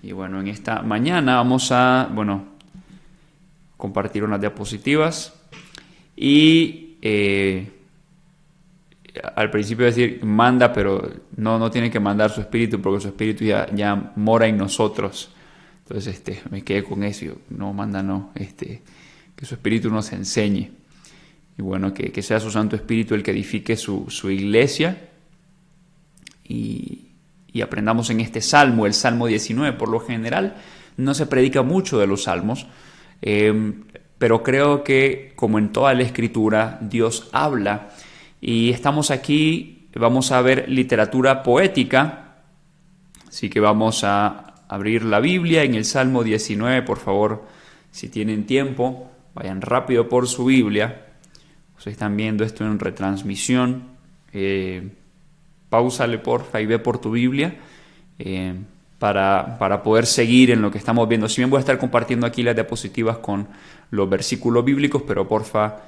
Y bueno, en esta mañana vamos a, compartir unas diapositivas y al principio decir manda, pero no tiene que mandar su espíritu porque su espíritu ya mora en nosotros. Entonces me quedé con eso, no manda, no, que su espíritu nos enseñe. Y bueno, que sea su Santo Espíritu el que edifique su iglesia y aprendamos en este salmo, el Salmo 19. Por lo general no se predica mucho de los salmos, pero creo que como en toda la Escritura, Dios habla y estamos aquí, vamos a ver literatura poética, así que vamos a abrir la Biblia en el Salmo 19, por favor, si tienen tiempo, vayan rápido por su Biblia. Ustedes están viendo esto en retransmisión, páusale porfa y ve por tu Biblia para poder seguir en lo que estamos viendo. Si bien voy a estar compartiendo aquí las diapositivas con los versículos bíblicos, pero porfa,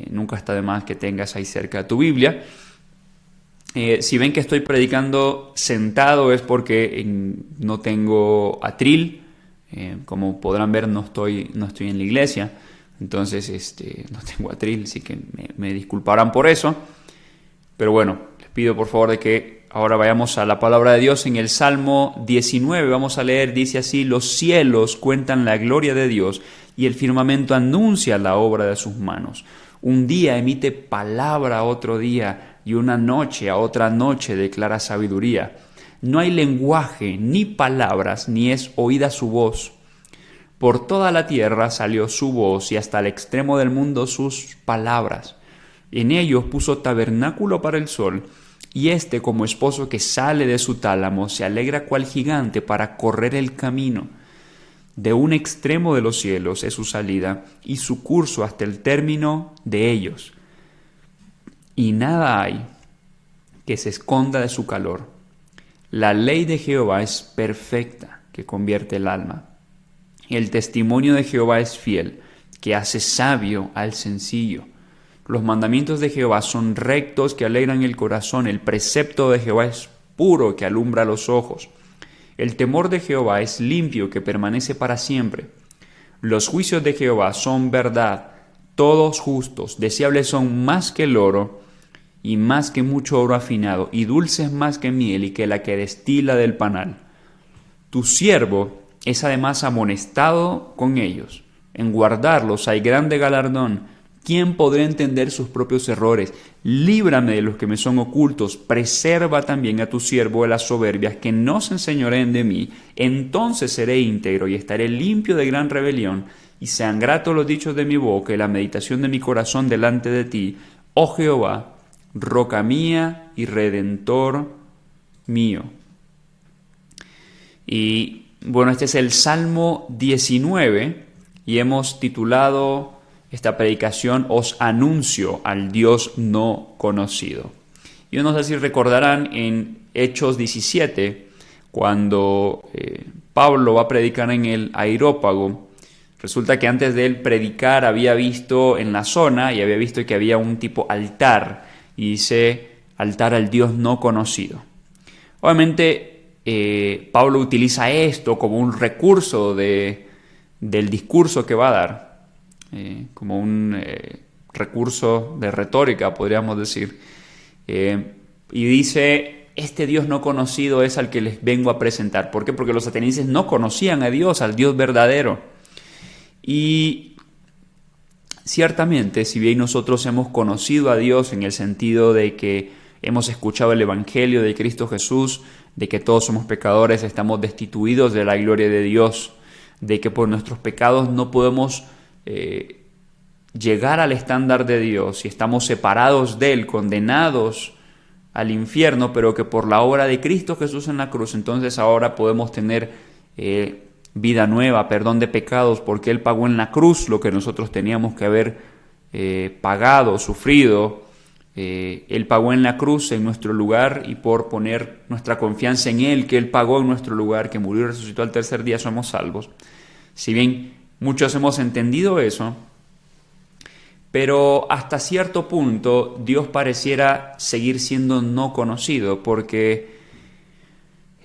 nunca está de más que tengas ahí cerca tu Biblia. Si ven que estoy predicando sentado es porque no tengo atril. Como podrán ver, no estoy en la iglesia. Entonces no tengo atril, así que me disculparán por eso. Pero bueno, les pido por favor de que ahora vayamos a la palabra de Dios en el Salmo 19. Vamos a leer, dice así: los cielos cuentan la gloria de Dios y el firmamento anuncia la obra de sus manos. Un día emite palabra a otro día y una noche a otra noche declara sabiduría. No hay lenguaje ni palabras, ni es oída su voz. Por toda la tierra salió su voz y hasta el extremo del mundo sus palabras. En ellos puso tabernáculo para el sol, y como esposo que sale de su tálamo se alegra cual gigante para correr el camino. De un extremo de los cielos es su salida y su curso hasta el término de ellos. Y nada hay que se esconda de su calor. La ley de Jehová es perfecta, que convierte el alma. El testimonio de Jehová es fiel, que hace sabio al sencillo. Los mandamientos de Jehová son rectos, que alegran el corazón. El precepto de Jehová es puro, que alumbra los ojos. El temor de Jehová es limpio, que permanece para siempre. Los juicios de Jehová son verdad, todos justos. Deseables son más que el oro, y más que mucho oro afinado, y dulces más que miel, y que la que destila del panal. Tu siervo es además amonestado con ellos. En guardarlos hay grande galardón. ¿Quién podrá entender sus propios errores? Líbrame de los que me son ocultos. Preserva también a tu siervo de las soberbias, que no se enseñoreen de mí. Entonces seré íntegro y estaré limpio de gran rebelión. Y sean gratos los dichos de mi boca y la meditación de mi corazón delante de ti, oh Jehová, roca mía y redentor mío. Y bueno, este es el Salmo 19 y hemos titulado esta predicación: Os anuncio al Dios no conocido. Y no sé si recordarán en Hechos 17, cuando Pablo va a predicar en el Areópago. Resulta que antes de él predicar había visto en la zona y había visto que había un tipo altar, y dice altar al Dios no conocido. Obviamente Pablo utiliza esto como un recurso del discurso que va a dar. Como un recurso de retórica, podríamos decir. Y dice: este Dios no conocido es al que les vengo a presentar. ¿Por qué? Porque los atenienses no conocían a Dios, al Dios verdadero. Y ciertamente, si bien nosotros hemos conocido a Dios en el sentido de que hemos escuchado el Evangelio de Cristo Jesús, de que todos somos pecadores, estamos destituidos de la gloria de Dios, de que por nuestros pecados no podemos llegar al estándar de Dios y estamos separados de Él, condenados al infierno, pero que por la obra de Cristo Jesús en la cruz, entonces ahora podemos tener vida nueva, perdón de pecados, porque Él pagó en la cruz lo que nosotros teníamos que haber pagado, sufrido. Él pagó en la cruz en nuestro lugar, y por poner nuestra confianza en Él, que Él pagó en nuestro lugar, que murió y resucitó al tercer día, somos salvos. Si bien muchos hemos entendido eso, pero hasta cierto punto Dios pareciera seguir siendo no conocido, porque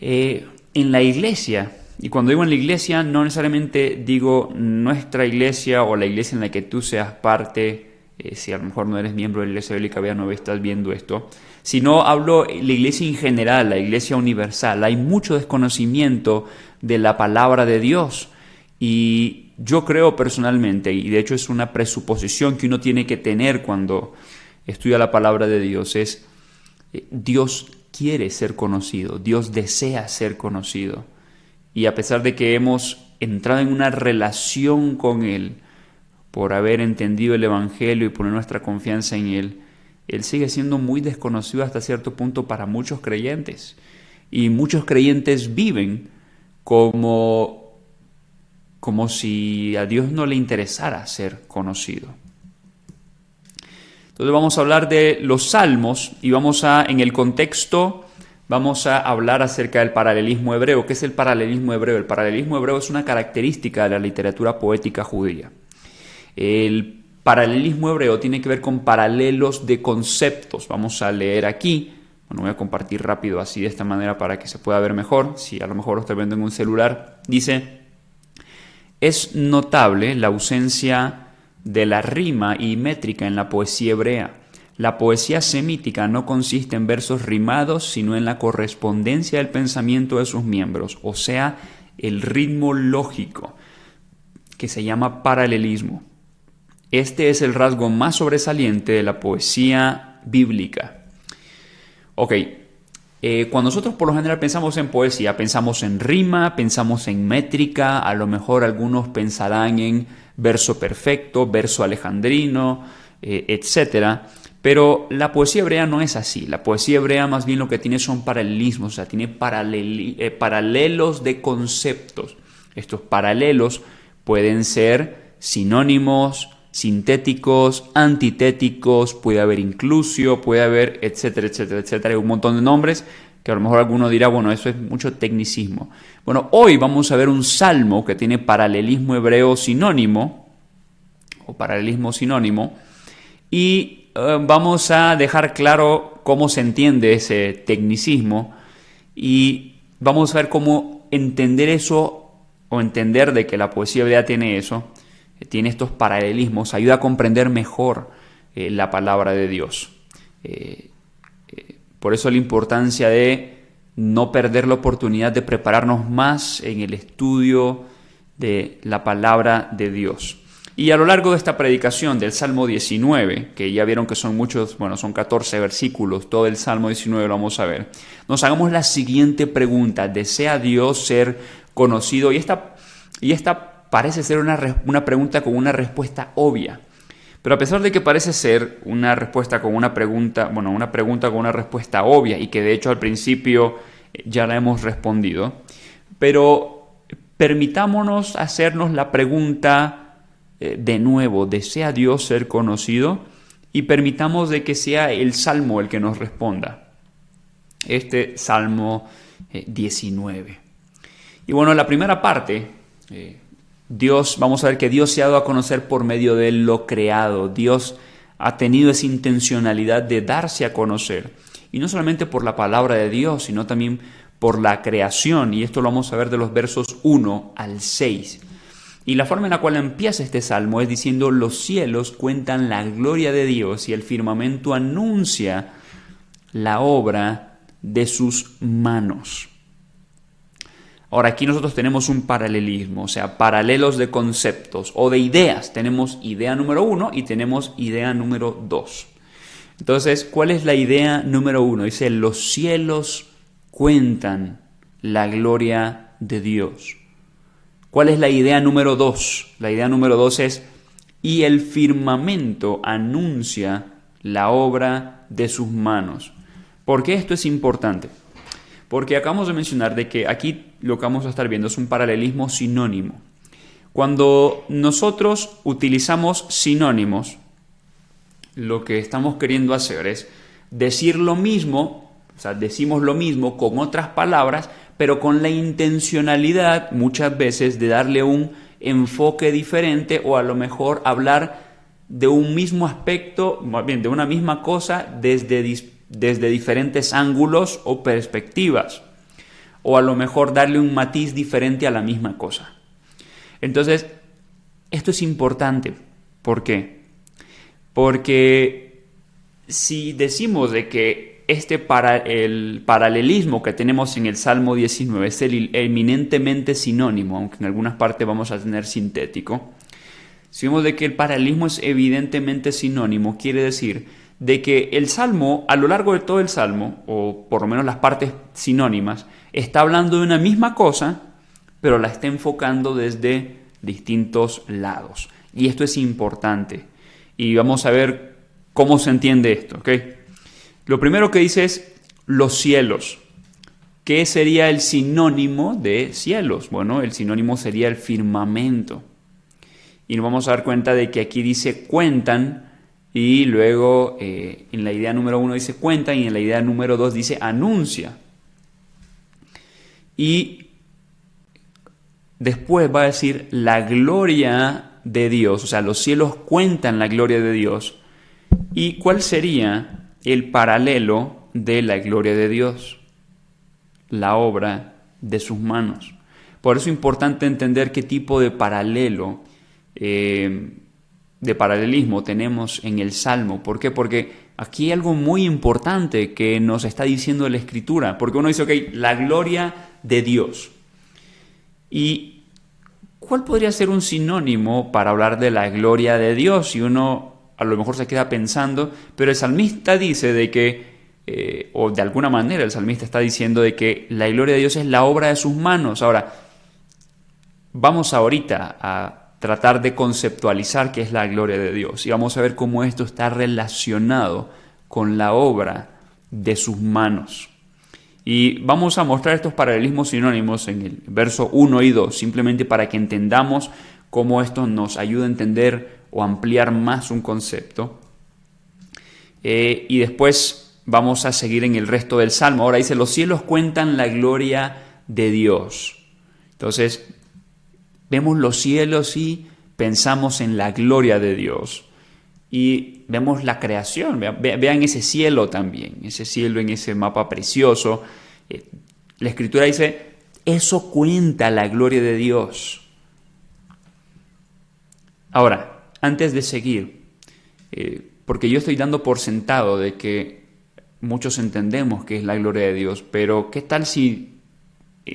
en la iglesia Y cuando digo en la iglesia, no necesariamente digo nuestra iglesia o la iglesia en la que tú seas parte, si a lo mejor no eres miembro de la Iglesia Bíblica Vida Nueva y estás viendo esto, sino hablo de la iglesia en general, la iglesia universal. Hay mucho desconocimiento de la palabra de Dios. Y yo creo personalmente, y de hecho es una presuposición que uno tiene que tener cuando estudia la palabra de Dios, es Dios quiere ser conocido, Dios desea ser conocido. Y a pesar de que hemos entrado en una relación con Él, por haber entendido el Evangelio y poner nuestra confianza en Él, Él sigue siendo muy desconocido hasta cierto punto para muchos creyentes. Y muchos creyentes viven como si a Dios no le interesara ser conocido. Entonces vamos a hablar de los salmos y en el contexto, vamos a hablar acerca del paralelismo hebreo. ¿Qué es el paralelismo hebreo? El paralelismo hebreo es una característica de la literatura poética judía. El paralelismo hebreo tiene que ver con paralelos de conceptos. Vamos a leer aquí. Bueno, voy a compartir rápido así de esta manera para que se pueda ver mejor. Si a lo mejor lo estoy viendo en un celular. Dice: es notable la ausencia de la rima y métrica en la poesía hebrea. La poesía semítica no consiste en versos rimados, sino en la correspondencia del pensamiento de sus miembros, o sea, el ritmo lógico, que se llama paralelismo. Este es el rasgo más sobresaliente de la poesía bíblica. Ok, cuando nosotros por lo general pensamos en poesía, pensamos en rima, pensamos en métrica, a lo mejor algunos pensarán en verso perfecto, verso alejandrino, etc. Pero la poesía hebrea no es así. La poesía hebrea más bien lo que tiene son paralelismos, o sea, tiene paralelos de conceptos. Estos paralelos pueden ser sinónimos, sintéticos, antitéticos, puede haber inclusio, puede haber etcétera, etcétera, etcétera. Hay un montón de nombres que a lo mejor alguno dirá, bueno, eso es mucho tecnicismo. Bueno, hoy vamos a ver un salmo que tiene paralelismo hebreo sinónimo, o paralelismo sinónimo, y vamos a dejar claro cómo se entiende ese tecnicismo y vamos a ver cómo entender eso o entender de que la poesía hebrea tiene eso. Tiene estos paralelismos, ayuda a comprender mejor la palabra de Dios. Por eso la importancia de no perder la oportunidad de prepararnos más en el estudio de la palabra de Dios. Y a lo largo de esta predicación del Salmo 19, que ya vieron que son muchos, bueno, son 14 versículos, todo el Salmo 19 lo vamos a ver, nos hagamos la siguiente pregunta: ¿desea Dios ser conocido? Y esta parece ser una pregunta con una respuesta obvia. Pero a pesar de que parece ser una respuesta con una pregunta, bueno, una pregunta con una respuesta obvia, y que de hecho al principio ya la hemos respondido, pero permitámonos hacernos la pregunta de nuevo: ¿desea Dios ser conocido? Y permitamos de que sea el Salmo el que nos responda. Este Salmo 19. Y bueno, la primera parte, vamos a ver que Dios se ha dado a conocer por medio de lo creado. Dios ha tenido esa intencionalidad de darse a conocer. Y no solamente por la palabra de Dios, sino también por la creación. Y esto lo vamos a ver de los versos 1 al 6. Y la forma en la cual empieza este salmo es diciendo: los cielos cuentan la gloria de Dios y el firmamento anuncia la obra de sus manos. Ahora, aquí nosotros tenemos un paralelismo, o sea, paralelos de conceptos o de ideas. Tenemos idea número 1 y tenemos idea número 2. Entonces, ¿cuál es la idea número 1? Dice: los cielos cuentan la gloria de Dios. ¿Cuál es la idea número 2? La idea número 2 es: y el firmamento anuncia la obra de sus manos. ¿Por qué esto es importante? Porque acabamos de mencionar de que aquí lo que vamos a estar viendo es un paralelismo sinónimo. Cuando nosotros utilizamos sinónimos, lo que estamos queriendo hacer es decir lo mismo, o sea, decimos lo mismo con otras palabras, pero con la intencionalidad muchas veces de darle un enfoque diferente o a lo mejor hablar de un mismo aspecto, más bien de una misma cosa desde diferentes ángulos o perspectivas. o a lo mejor darle un matiz diferente a la misma cosa. Entonces, esto es importante. ¿Por qué? Porque si decimos de que el paralelismo que tenemos en el Salmo 19 es el eminentemente sinónimo, aunque en algunas partes vamos a tener sintético, si vemos de que el paralelismo es evidentemente sinónimo, quiere decir de que el Salmo, a lo largo de todo el Salmo, o por lo menos las partes sinónimas, está hablando de una misma cosa, pero la está enfocando desde distintos lados. Y esto es importante. Y vamos a ver cómo se entiende esto, ¿ok? Lo primero que dice es los cielos. ¿Qué sería el sinónimo de cielos? Bueno, el sinónimo sería el firmamento. Y nos vamos a dar cuenta de que aquí dice cuentan, y luego en la idea número 1 dice cuentan, y en la idea número 2 dice anuncia. Y después va a decir la gloria de Dios, o sea, los cielos cuentan la gloria de Dios. ¿Y cuál sería el paralelo de la gloria de Dios? La obra de sus manos. Por eso es importante entender qué tipo de paralelo, de paralelismo tenemos en el Salmo. ¿Por qué? Porque aquí hay algo muy importante que nos está diciendo la Escritura. Porque uno dice, ok, la gloria de Dios. ¿Y cuál podría ser un sinónimo para hablar de la gloria de Dios? Y uno a lo mejor se queda pensando, pero el salmista dice de que, o de alguna manera el salmista está diciendo de que la gloria de Dios es la obra de sus manos. Ahora, vamos ahorita a tratar de conceptualizar qué es la gloria de Dios y vamos a ver cómo esto está relacionado con la obra de sus manos. Y vamos a mostrar estos paralelismos sinónimos en el verso 1 y 2, simplemente para que entendamos cómo esto nos ayuda a entender o ampliar más un concepto. Y después vamos a seguir en el resto del Salmo. Ahora dice, los cielos cuentan la gloria de Dios. Entonces, vemos los cielos y pensamos en la gloria de Dios. Y vemos la creación, vean ese cielo también, ese cielo en ese mapa precioso. La Escritura dice, eso cuenta la gloria de Dios. Ahora, antes de seguir, porque yo estoy dando por sentado de que muchos entendemos que es la gloria de Dios, pero ¿qué tal si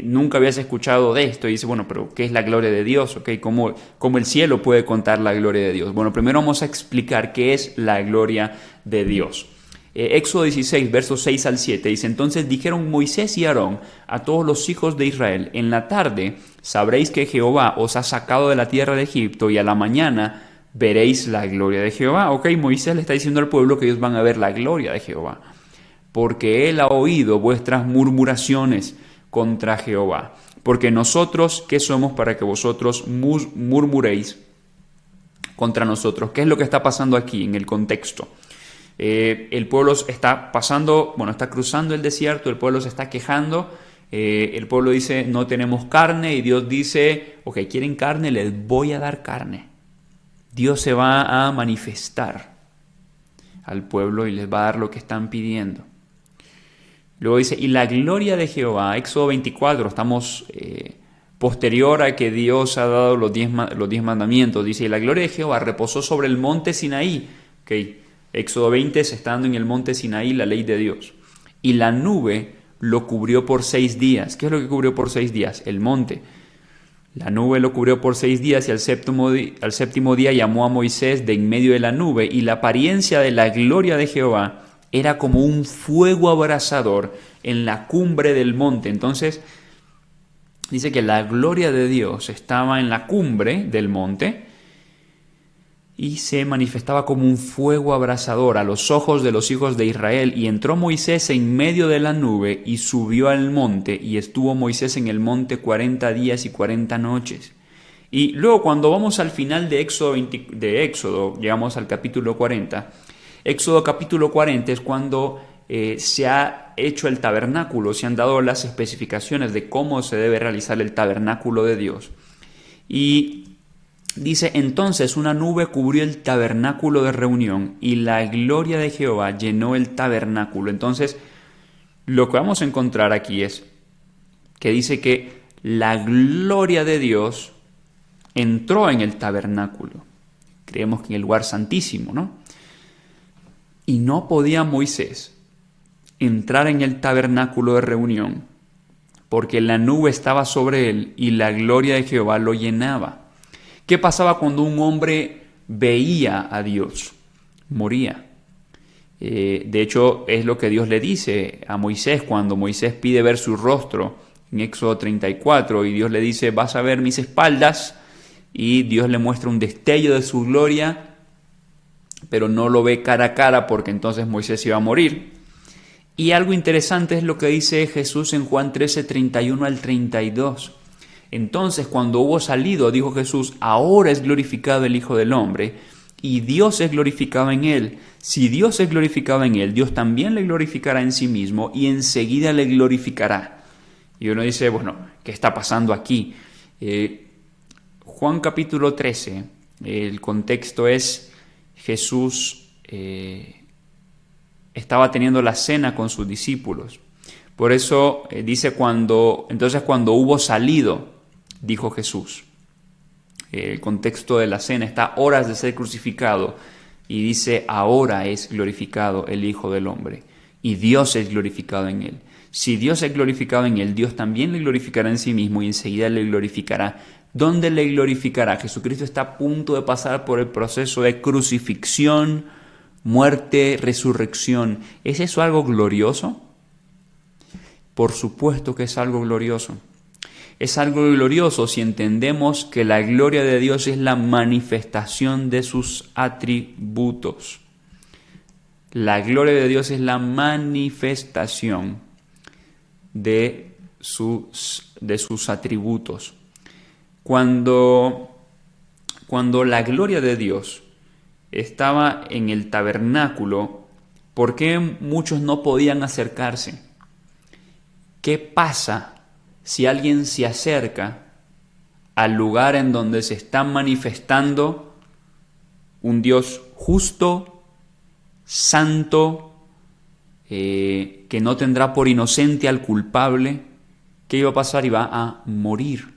nunca habías escuchado de esto? Y dice, bueno, pero ¿qué es la gloria de Dios? ¿Okay? ¿Cómo el cielo puede contar la gloria de Dios? Bueno, primero vamos a explicar qué es la gloria de Dios. Éxodo 16, versos 6 al 7, dice, entonces dijeron Moisés y Aarón a todos los hijos de Israel, en la tarde sabréis que Jehová os ha sacado de la tierra de Egipto y a la mañana veréis la gloria de Jehová. Ok, Moisés le está diciendo al pueblo que ellos van a ver la gloria de Jehová, porque él ha oído vuestras murmuraciones contra Jehová. Porque nosotros, ¿qué somos para que vosotros murmuréis contra nosotros? ¿Qué es lo que está pasando aquí en el contexto? El pueblo está está cruzando el desierto, el pueblo se está quejando, el pueblo dice, no tenemos carne, y Dios dice, ok, ¿quieren carne? Les voy a dar carne. Dios se va a manifestar al pueblo y les va a dar lo que están pidiendo. Luego dice, y la gloria de Jehová, Éxodo 24, estamos posterior a que Dios ha dado los 10 mandamientos, dice, y la gloria de Jehová reposó sobre el monte Sinaí. Okay. Éxodo 20 se está dando en el monte Sinaí la ley de Dios. Y la nube lo cubrió por 6 días. ¿Qué es lo que cubrió por 6 días? El monte. La nube lo cubrió por 6 días y al séptimo día llamó a Moisés de en medio de la nube, y la apariencia de la gloria de Jehová era como un fuego abrasador en la cumbre del monte. Entonces, dice que la gloria de Dios estaba en la cumbre del monte y se manifestaba como un fuego abrasador a los ojos de los hijos de Israel. Y entró Moisés en medio de la nube y subió al monte, y estuvo Moisés en el monte 40 días y 40 noches. Y luego, cuando vamos al final de Éxodo, llegamos al capítulo 40. Éxodo capítulo 40 es cuando se ha hecho el tabernáculo, se han dado las especificaciones de cómo se debe realizar el tabernáculo de Dios. Y dice, entonces una nube cubrió el tabernáculo de reunión y la gloria de Jehová llenó el tabernáculo. Entonces, lo que vamos a encontrar aquí es que dice que la gloria de Dios entró en el tabernáculo. Creemos que en el lugar santísimo, ¿no? Y no podía Moisés entrar en el tabernáculo de reunión porque la nube estaba sobre él y la gloria de Jehová lo llenaba. ¿Qué pasaba cuando un hombre veía a Dios? Moría. De hecho, es lo que Dios le dice a Moisés cuando Moisés pide ver su rostro en Éxodo 34 y Dios le dice, vas a ver mis espaldas, y Dios le muestra un destello de su gloria, pero no lo ve cara a cara porque entonces Moisés iba a morir. Y algo interesante es lo que dice Jesús en Juan 13, 31 al 32. Entonces, cuando hubo salido, dijo Jesús, ahora es glorificado el Hijo del Hombre, y Dios es glorificado en él. Si Dios es glorificado en él, Dios también le glorificará en sí mismo, y enseguida le glorificará. Y uno dice, bueno, ¿qué está pasando aquí? Juan capítulo 13, el contexto es Jesús estaba teniendo la cena con sus discípulos. Por eso dice entonces cuando hubo salido, dijo Jesús. El contexto de la cena está horas de ser crucificado y dice ahora es glorificado el Hijo del Hombre y Dios es glorificado en él. Si Dios es glorificado en él, Dios también le glorificará en sí mismo y enseguida le glorificará. ¿Dónde le glorificará? Jesucristo está a punto de pasar por el proceso de crucifixión, muerte, resurrección. ¿Es eso algo glorioso? Por supuesto que es algo glorioso. Es algo glorioso si entendemos que la gloria de Dios es la manifestación de sus atributos. La gloria de Dios es la manifestación de sus atributos. Cuando la gloria de Dios estaba en el tabernáculo, ¿por qué muchos no podían acercarse? ¿Qué pasa si alguien se acerca al lugar en donde se está manifestando un Dios justo, santo, que no tendrá por inocente al culpable? ¿Qué iba a pasar? Iba a morir.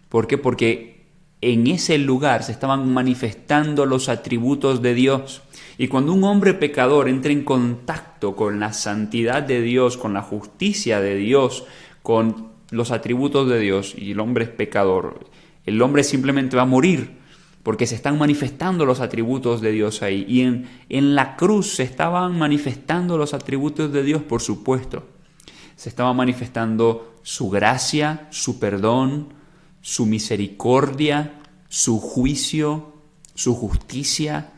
¿Por qué? Porque en ese lugar se estaban manifestando los atributos de Dios. Y cuando un hombre pecador entra en contacto con la santidad de Dios, con la justicia de Dios, con los atributos de Dios, y el hombre es pecador, el hombre simplemente va a morir, porque se están manifestando los atributos de Dios ahí. Y en la cruz se estaban manifestando los atributos de Dios, por supuesto. Se estaba manifestando su gracia, su perdón, su misericordia, su juicio, su justicia.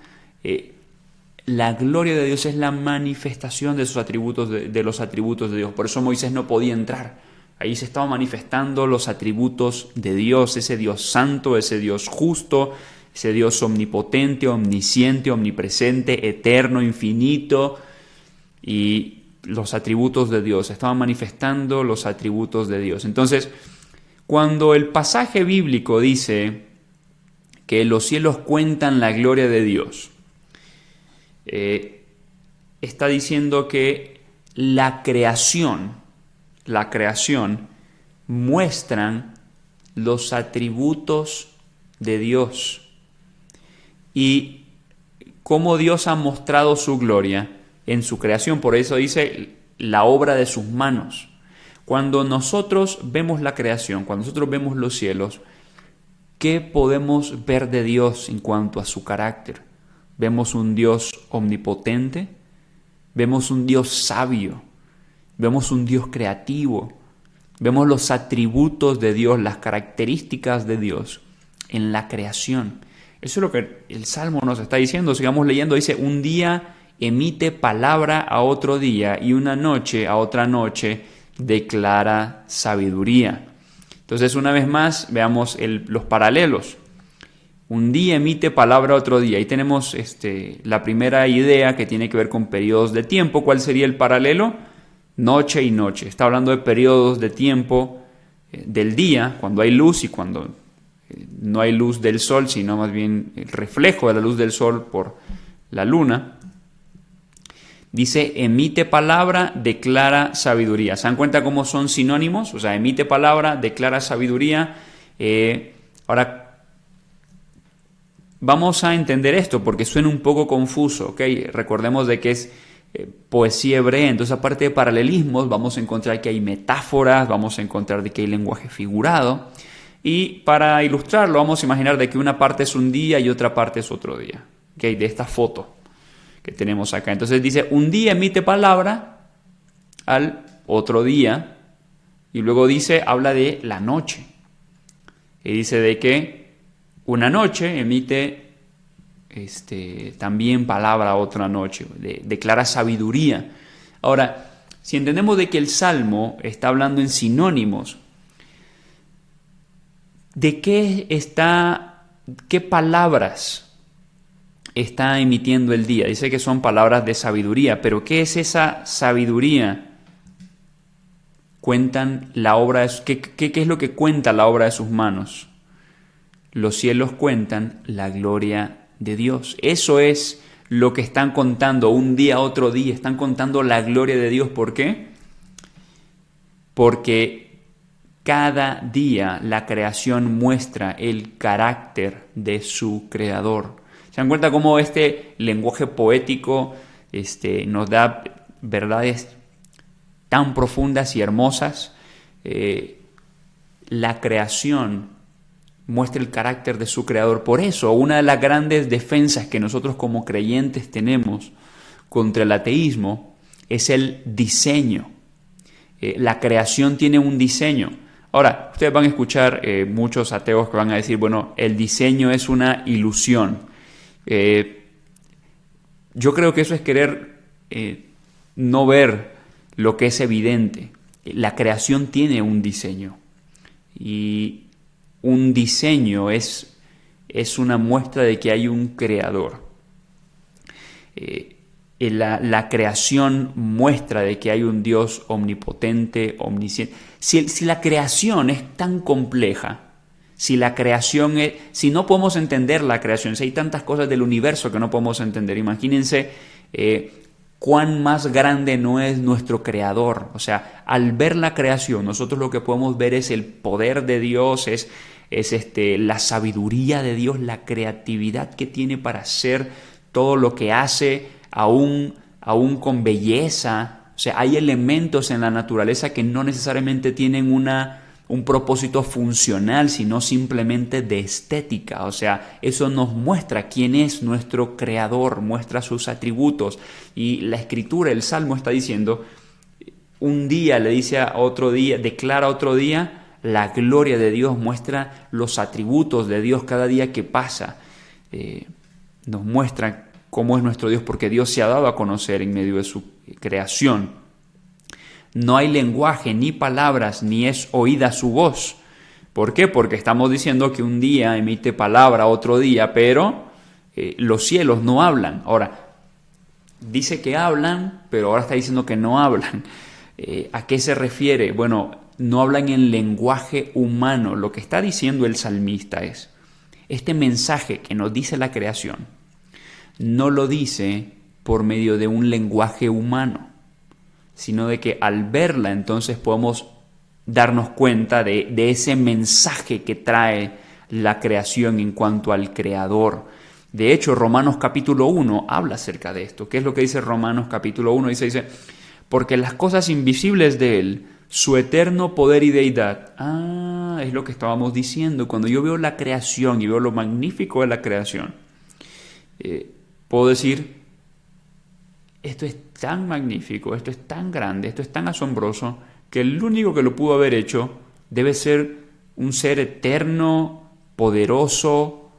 La gloria de Dios es la manifestación de sus atributos, de los atributos de Dios. Por eso Moisés no podía entrar. Ahí se estaban manifestando los atributos de Dios, ese Dios santo, ese Dios justo, ese Dios omnipotente, omnisciente, omnipresente, eterno, infinito, y los atributos de Dios. Se estaban manifestando los atributos de Dios. Entonces, cuando el pasaje bíblico dice que los cielos cuentan la gloria de Dios, está diciendo que la creación muestran los atributos de Dios y cómo Dios ha mostrado su gloria en su creación. Por eso dice la obra de sus manos. Cuando nosotros vemos la creación, cuando nosotros vemos los cielos, ¿qué podemos ver de Dios en cuanto a su carácter? Vemos un Dios omnipotente, vemos un Dios sabio, vemos un Dios creativo, vemos los atributos de Dios, las características de Dios en la creación. Eso es lo que el Salmo nos está diciendo. Sigamos leyendo. Dice, un día emite palabra a otro día y una noche a otra noche declara sabiduría. Entonces, una vez más, veamos los paralelos. Un día emite palabra a otro día. Ahí tenemos la primera idea que tiene que ver con periodos de tiempo. ¿Cuál sería el paralelo? Noche y noche. Está hablando de periodos de tiempo del día, cuando hay luz y cuando no hay luz del sol, sino más bien el reflejo de la luz del sol por la luna. Dice, emite palabra, declara sabiduría. ¿Se dan cuenta cómo son sinónimos? O sea, emite palabra, declara sabiduría. Ahora, vamos a entender esto porque suena un poco confuso, ¿ok? Recordemos de que es poesía hebrea, entonces aparte de paralelismos, vamos a encontrar que hay metáforas, vamos a encontrar de que hay lenguaje figurado. Y para ilustrarlo, vamos a imaginar de que una parte es un día y otra parte es otro día, ¿ok? De esta foto que tenemos acá. Entonces dice, un día emite palabra al otro día, y luego dice, habla de la noche. Y dice de que una noche emite también palabra a otra noche, declara sabiduría. Ahora, si entendemos de que el Salmo está hablando en sinónimos, ¿de qué palabras está emitiendo el día? Dice que son palabras de sabiduría, pero ¿qué es esa sabiduría? Cuentan la obra, ¿qué es lo que cuenta la obra de sus manos? Los cielos cuentan la gloria de Dios. Eso es lo que están contando un día, otro día. Están contando la gloria de Dios. ¿Por qué? Porque cada día la creación muestra el carácter de su creador. ¿Se dan cuenta cómo este lenguaje poético nos da verdades tan profundas y hermosas? La creación muestra el carácter de su creador. Por eso, una de las grandes defensas que nosotros como creyentes tenemos contra el ateísmo es el diseño. La creación tiene un diseño. Ahora, ustedes van a escuchar muchos ateos que van a decir, bueno, el diseño es una ilusión. Yo creo que eso es querer no ver lo que es evidente. La creación tiene un diseño. Y un diseño es una muestra de que hay un creador. La creación muestra de que hay un Dios omnipotente, omnisciente. Si la creación es tan compleja, si no podemos entender la creación, si hay tantas cosas del universo que no podemos entender, imagínense cuán más grande no es nuestro creador. O sea, al ver la creación, nosotros lo que podemos ver es el poder de Dios, es la sabiduría de Dios, la creatividad que tiene para hacer todo lo que hace, aún con belleza. O sea, hay elementos en la naturaleza que no necesariamente tienen un propósito funcional, sino simplemente de estética. O sea, eso nos muestra quién es nuestro creador, muestra sus atributos. Y la escritura, el Salmo está diciendo, un día le dice a otro día, declara otro día, la gloria de Dios, muestra los atributos de Dios cada día que pasa. Nos muestra cómo es nuestro Dios, porque Dios se ha dado a conocer en medio de su creación. No hay lenguaje, ni palabras, ni es oída su voz. ¿Por qué? Porque estamos diciendo que un día emite palabra, otro día, pero los cielos no hablan. Ahora, dice que hablan, pero ahora está diciendo que no hablan. ¿A qué se refiere? Bueno, no hablan en lenguaje humano. Lo que está diciendo el salmista es, este mensaje que nos dice la creación, no lo dice por medio de un lenguaje humano, sino de que al verla entonces podemos darnos cuenta de ese mensaje que trae la creación en cuanto al creador. De hecho, Romanos capítulo 1 habla acerca de esto. ¿Qué es lo que dice Romanos capítulo 1? Dice, porque las cosas invisibles de Él, su eterno poder y deidad. Es lo que estábamos diciendo. Cuando yo veo la creación y veo lo magnífico de la creación, puedo decir, esto es tan magnífico, esto es tan grande, esto es tan asombroso, que el único que lo pudo haber hecho debe ser un ser eterno, poderoso.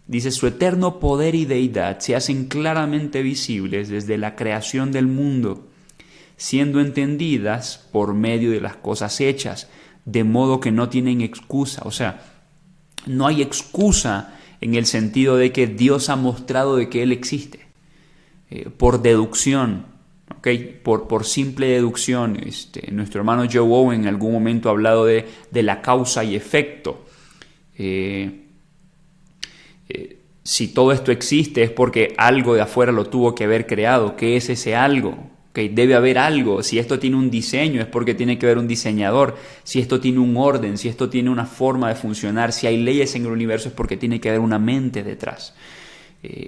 Dice, su eterno poder y deidad se hacen claramente visibles desde la creación del mundo, siendo entendidas por medio de las cosas hechas, de modo que no tienen excusa. O sea, no hay excusa en el sentido de que Dios ha mostrado de que Él existe. Por deducción, ¿okay? Por simple deducción. Nuestro hermano Joe Owen en algún momento ha hablado de la causa y efecto. si todo esto existe es porque algo de afuera lo tuvo que haber creado. ¿Qué es ese algo? Okay, debe haber algo. Si esto tiene un diseño es porque tiene que haber un diseñador. Si esto tiene un orden, si esto tiene una forma de funcionar, si hay leyes en el universo es porque tiene que haber una mente detrás.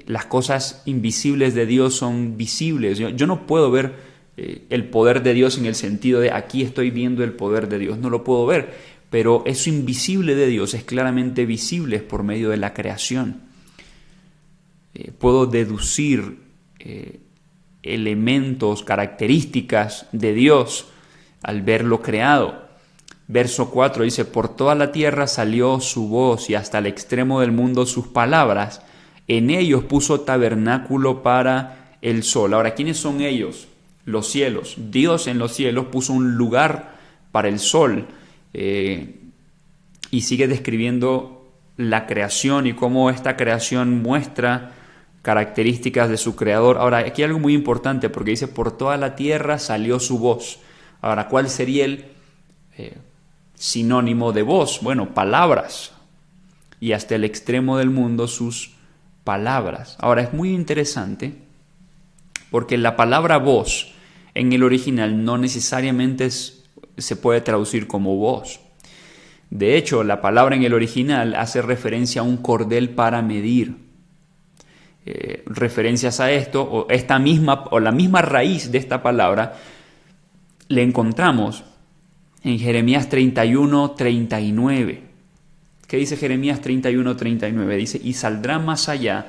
Las cosas invisibles de Dios son visibles. Yo no puedo ver el poder de Dios en el sentido de aquí estoy viendo el poder de Dios. No lo puedo ver, pero eso invisible de Dios es claramente visible por medio de la creación. Puedo deducir elementos, características de Dios al verlo creado. Verso 4 dice, por toda la tierra salió su voz y hasta el extremo del mundo sus palabras. En ellos puso tabernáculo para el sol. Ahora, ¿quiénes son ellos? Los cielos. Dios en los cielos puso un lugar para el sol. Y sigue describiendo la creación y cómo esta creación muestra características de su creador. Ahora, aquí hay algo muy importante porque dice, por toda la tierra salió su voz. Ahora, ¿cuál sería el sinónimo de voz? Bueno, palabras. Y hasta el extremo del mundo sus palabras. Ahora, es muy interesante porque la palabra voz en el original no necesariamente se puede traducir como voz. De hecho, la palabra en el original hace referencia a un cordel para medir. Referencias a esto, o la misma raíz de esta palabra, le encontramos en Jeremías 31:39. ¿Qué dice Jeremías 31:39? Dice, y saldrá más allá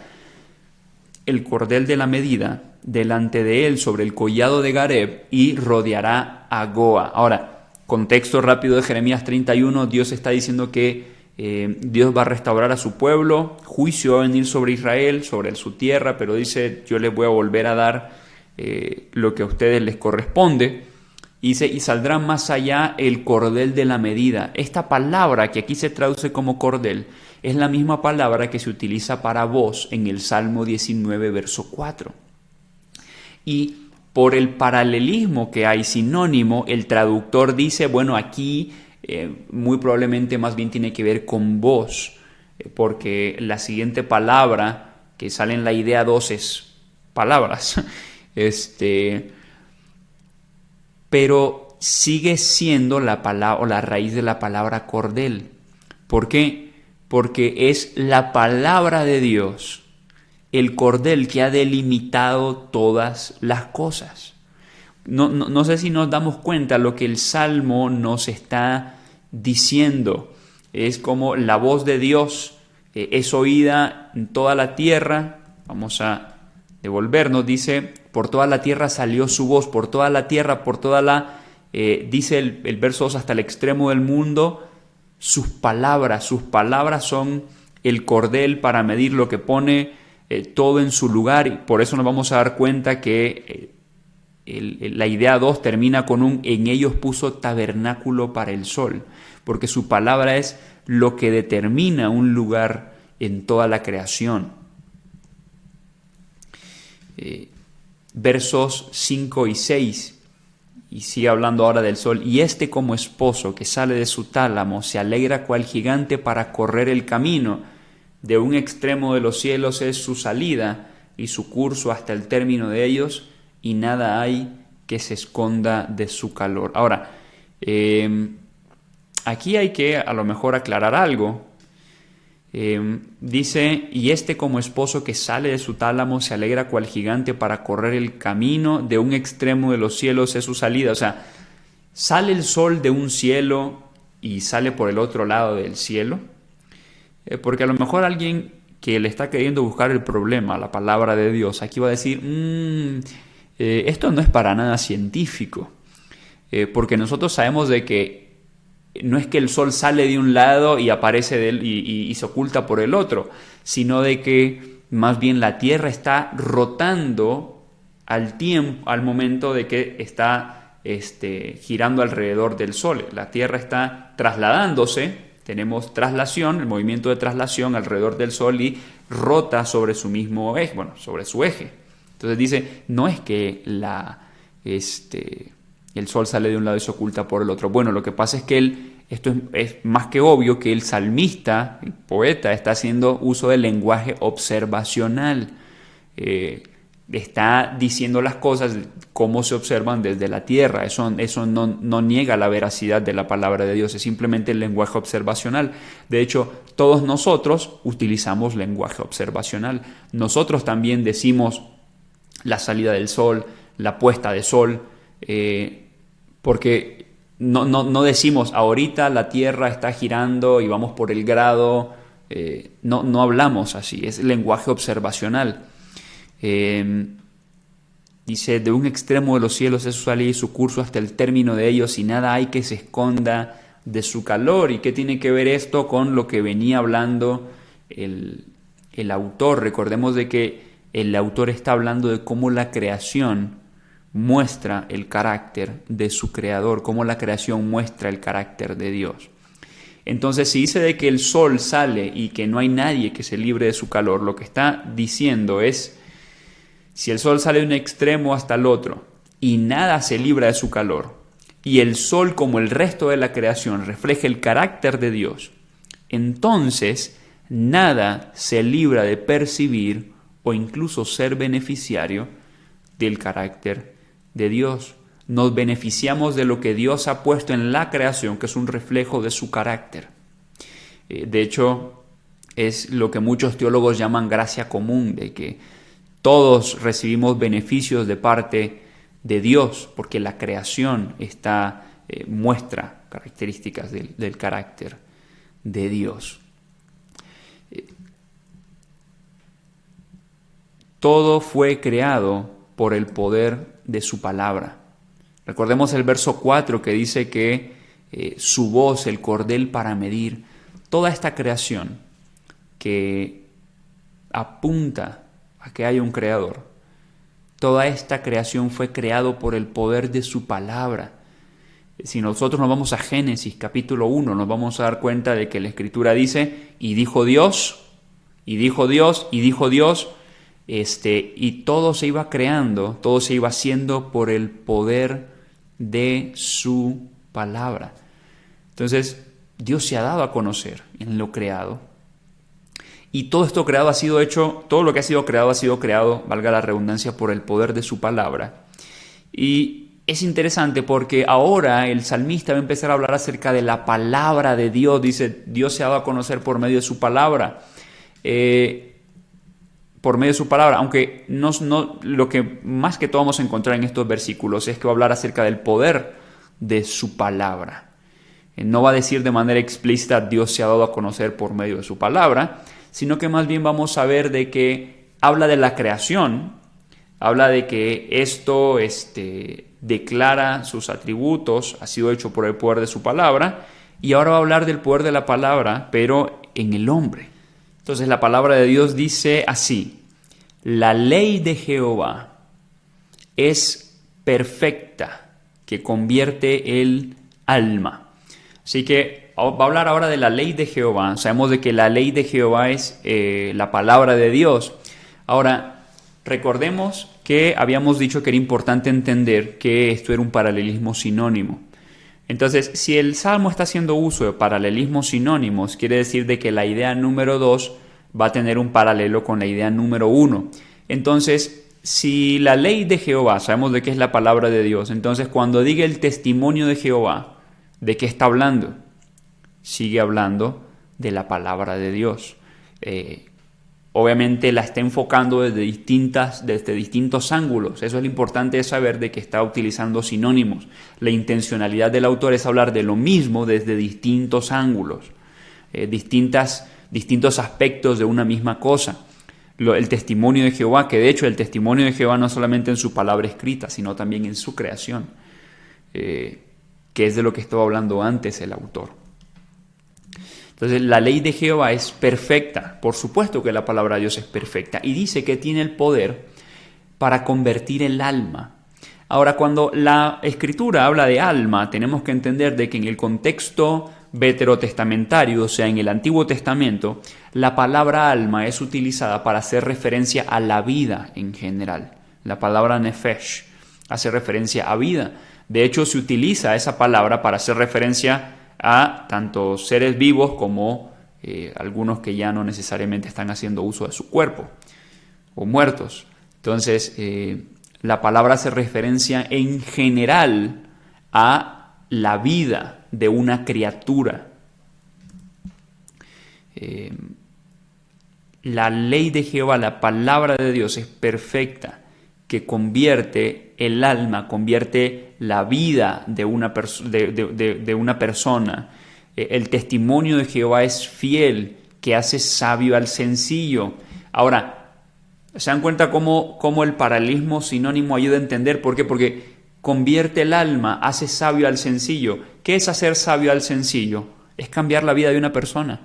el cordel de la medida delante de él sobre el collado de Gareb y rodeará a Goa. Ahora, contexto rápido de Jeremías 31, Dios está diciendo que Dios va a restaurar a su pueblo, juicio va a venir sobre Israel, sobre su tierra, pero dice, yo les voy a volver a dar lo que a ustedes les corresponde. Y dice, y saldrá más allá el cordel de la medida. Esta palabra que aquí se traduce como cordel es la misma palabra que se utiliza para voz en el Salmo 19, verso 4. Y por el paralelismo que hay sinónimo, el traductor dice, bueno, aquí muy probablemente más bien tiene que ver con voz, porque la siguiente palabra que sale en la idea 2 es palabras. Pero sigue siendo la palabra o la raíz de la palabra cordel. ¿Por qué? Porque es la palabra de Dios, el cordel que ha delimitado todas las cosas. No sé si nos damos cuenta lo que el Salmo nos está diciendo. Es como la voz de Dios es oída en toda la tierra. Vamos a devolvernos, dice, por toda la tierra salió su voz, por toda la tierra, por toda la, dice el verso 2, hasta el extremo del mundo, sus palabras son el cordel para medir lo que pone todo en su lugar, y por eso nos vamos a dar cuenta que la idea 2 termina con un en ellos puso tabernáculo para el sol, porque su palabra es lo que determina un lugar en toda la creación. Versos 5 y 6, y sigue hablando ahora del sol. Y este como esposo que sale de su tálamo se alegra cual gigante para correr el camino. De un extremo de los cielos es su salida y su curso hasta el término de ellos, y nada hay que se esconda de su calor. Ahora, aquí hay que a lo mejor aclarar algo. Dice, y este como esposo que sale de su tálamo se alegra cual gigante para correr el camino, de un extremo de los cielos es su salida. O sea, sale el sol de un cielo y sale por el otro lado del cielo. Porque a lo mejor alguien que le está queriendo buscar el problema a la palabra de Dios, aquí va a decir, esto no es para nada científico. Porque nosotros sabemos de que no es que el sol sale de un lado y aparece de él y se oculta por el otro, sino de que más bien la Tierra está rotando al momento de que está girando alrededor del Sol. La Tierra está trasladándose, tenemos traslación, el movimiento de traslación alrededor del Sol, y rota sobre su mismo eje, sobre su eje. Entonces dice, no es que el Sol sale de un lado y se oculta por el otro. Bueno, lo que pasa es que Esto es más que obvio que el salmista, el poeta, está haciendo uso del lenguaje observacional. Está diciendo las cosas como se observan desde la tierra. Eso no niega la veracidad de la palabra de Dios, es simplemente el lenguaje observacional. De hecho, todos nosotros utilizamos lenguaje observacional. Nosotros también decimos la salida del sol, la puesta de sol, porque no decimos ahorita la tierra está girando y vamos por el grado. No hablamos así, es lenguaje observacional. Dice, de un extremo de los cielos es su salida y su curso hasta el término de ellos, y nada hay que se esconda de su calor. ¿Y qué tiene que ver esto con lo que venía hablando el autor? Recordemos de que el autor está hablando de cómo la creación muestra el carácter de su creador, cómo la creación muestra el carácter de Dios. Entonces, si dice de que el sol sale y que no hay nadie que se libre de su calor, lo que está diciendo es, si el sol sale de un extremo hasta el otro y nada se libra de su calor, y el sol como el resto de la creación refleja el carácter de Dios, entonces nada se libra de percibir o incluso ser beneficiario del carácter de Dios. Nos beneficiamos de lo que Dios ha puesto en la creación, que es un reflejo de su carácter. De hecho, es lo que muchos teólogos llaman gracia común, de que todos recibimos beneficios de parte de Dios, porque la creación muestra características del carácter de Dios. Todo fue creado por el poder de su palabra. Recordemos el verso 4 que dice que su voz, el cordel para medir, toda esta creación que apunta a que haya un creador. Toda esta creación fue creado por el poder de su palabra. Si nosotros nos vamos a Génesis capítulo 1, nos vamos a dar cuenta de que la Escritura dice, y dijo Dios, y dijo Dios, y dijo Dios, y todo se iba creando, todo se iba haciendo por el poder de su palabra. Entonces, Dios se ha dado a conocer en lo creado. Y todo esto creado ha sido hecho, todo lo que ha sido creado, valga la redundancia, por el poder de su palabra. Y es interesante porque ahora el salmista va a empezar a hablar acerca de la palabra de Dios. Dice, Dios se ha dado a conocer por medio de su palabra. Por medio de su palabra, aunque lo que más que todo vamos a encontrar en estos versículos es que va a hablar acerca del poder de su palabra. No va a decir de manera explícita, Dios se ha dado a conocer por medio de su palabra, sino que más bien vamos a ver de que habla de la creación, habla de que esto declara sus atributos, ha sido hecho por el poder de su palabra, y ahora va a hablar del poder de la palabra, pero en el hombre. Entonces la palabra de Dios dice así, la ley de Jehová es perfecta, que convierte el alma. Así que va a hablar ahora de la ley de Jehová. Sabemos de que la ley de Jehová es la palabra de Dios. Ahora, recordemos que habíamos dicho que era importante entender que esto era un paralelismo sinónimo. Entonces, si el Salmo está haciendo uso de paralelismos sinónimos, quiere decir de que la idea número 2 va a tener un paralelo con la idea número 1. Entonces, si la ley de Jehová, sabemos de qué es la palabra de Dios, entonces cuando diga el testimonio de Jehová, ¿de qué está hablando? Sigue hablando de la palabra de Dios. Obviamente la está enfocando desde distintos ángulos. Eso es lo importante de saber, de que está utilizando sinónimos. La intencionalidad del autor es hablar de lo mismo desde distintos ángulos, distintos aspectos de una misma cosa. El testimonio de Jehová, que de hecho el testimonio de Jehová no solamente en su palabra escrita, sino también en su creación, que es de lo que estaba hablando antes el autor. Entonces, la ley de Jehová es perfecta. Por supuesto que la palabra de Dios es perfecta. Y dice que tiene el poder para convertir el alma. Ahora, cuando la Escritura habla de alma, tenemos que entender de que en el contexto veterotestamentario, o sea, en el Antiguo Testamento, la palabra alma es utilizada para hacer referencia a la vida en general. La palabra nefesh hace referencia a vida. De hecho, se utiliza esa palabra para hacer referencia a tanto seres vivos como algunos que ya no necesariamente están haciendo uso de su cuerpo o muertos. Entonces, la palabra hace referencia en general a la vida de una criatura. La ley de Jehová, la palabra de Dios es perfecta, que convierte el alma, convierte la vida de una persona. El testimonio de Jehová es fiel, que hace sabio al sencillo. Ahora, ¿se dan cuenta cómo el paralelismo sinónimo ayuda a entender? ¿Por qué? Porque convierte el alma, hace sabio al sencillo. ¿Qué es hacer sabio al sencillo? Es cambiar la vida de una persona.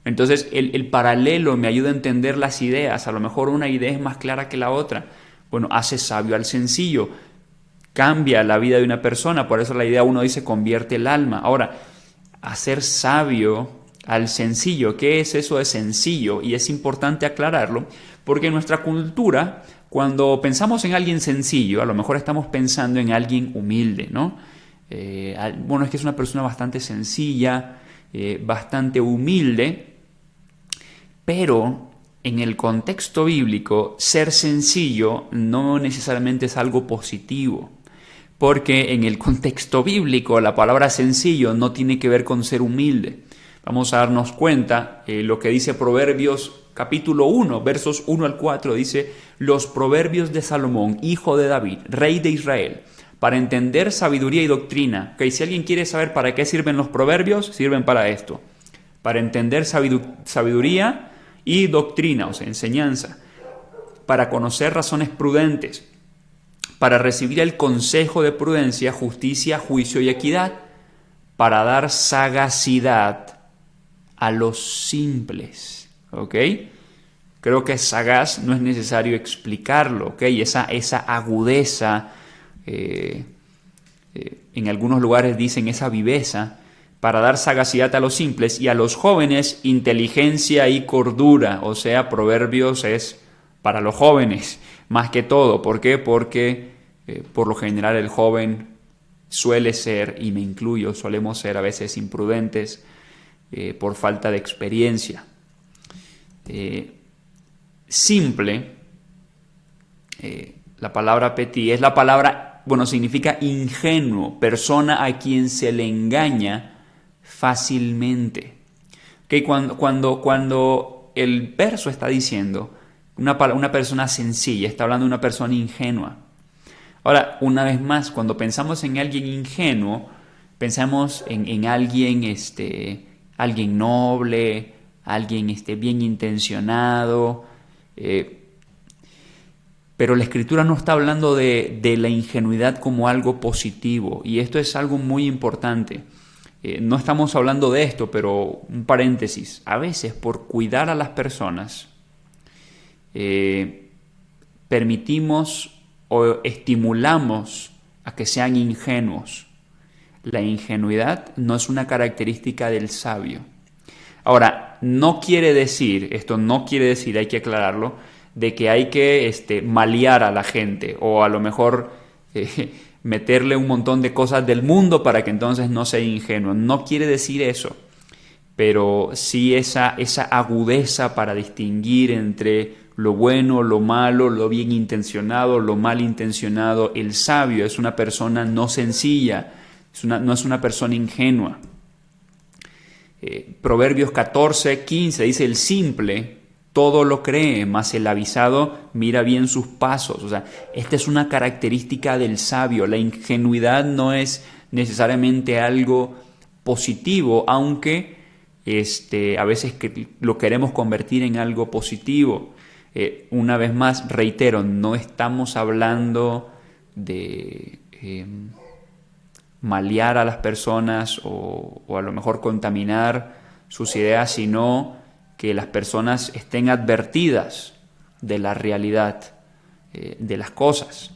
Entonces, el paralelo me ayuda a entender las ideas. A lo mejor una idea es más clara que la otra. Bueno, hace sabio al sencillo, cambia la vida de una persona. Por eso la idea uno dice convierte el alma. Ahora, hacer sabio al sencillo, ¿qué es eso de sencillo? Y es importante aclararlo, porque en nuestra cultura, cuando pensamos en alguien sencillo, a lo mejor estamos pensando en alguien humilde, ¿no? Bueno, es que es una persona bastante sencilla, bastante humilde, pero en el contexto bíblico, ser sencillo no necesariamente es algo positivo, porque en el contexto bíblico la palabra sencillo no tiene que ver con ser humilde. Vamos a darnos cuenta, lo que dice Proverbios capítulo 1, versos 1 al 4, dice: los proverbios de Salomón, hijo de David, rey de Israel, para entender sabiduría y doctrina. Okay, si alguien quiere saber para qué sirven los proverbios, sirven para esto: para entender sabiduría y doctrina, o sea, enseñanza, para conocer razones prudentes, para recibir el consejo de prudencia, justicia, juicio y equidad, para dar sagacidad a los simples. ¿Ok? Creo que sagaz no es necesario explicarlo, ¿ok? Esa agudeza, en algunos lugares dicen esa viveza, para dar sagacidad a los simples, y a los jóvenes inteligencia y cordura. O sea, Proverbios es para los jóvenes, más que todo. ¿Por qué? Porque por lo general el joven suele ser, y me incluyo, solemos ser a veces imprudentes por falta de experiencia. Simple, la palabra petit, es la palabra, bueno, significa ingenuo, persona a quien se le engaña fácilmente. Okay, cuando el verso está diciendo una persona sencilla, está hablando de una persona ingenua. Ahora, una vez más, cuando pensamos en alguien ingenuo, pensamos en alguien, alguien noble, alguien bien intencionado, pero la Escritura no está hablando de la ingenuidad como algo positivo, y esto es algo muy importante. No estamos hablando de esto, pero un paréntesis: a veces por cuidar a las personas permitimos o estimulamos a que sean ingenuos. La ingenuidad no es una característica del sabio. Ahora, no quiere decir, hay que aclararlo, de que hay que malear a la gente, o a lo mejor meterle un montón de cosas del mundo para que entonces no sea ingenuo. No quiere decir eso, pero sí esa agudeza para distinguir entre lo bueno, lo malo, lo bien intencionado, lo mal intencionado. El sabio es una persona no sencilla, no es una persona ingenua. Proverbios 14:15 dice: el simple todo lo cree, mas el avisado mira bien sus pasos. O sea, esta es una característica del sabio. La ingenuidad no es necesariamente algo positivo, aunque a veces lo queremos convertir en algo positivo. Una vez más, reitero, no estamos hablando de malear a las personas o a lo mejor contaminar sus ideas, sino que las personas estén advertidas de la realidad de las cosas.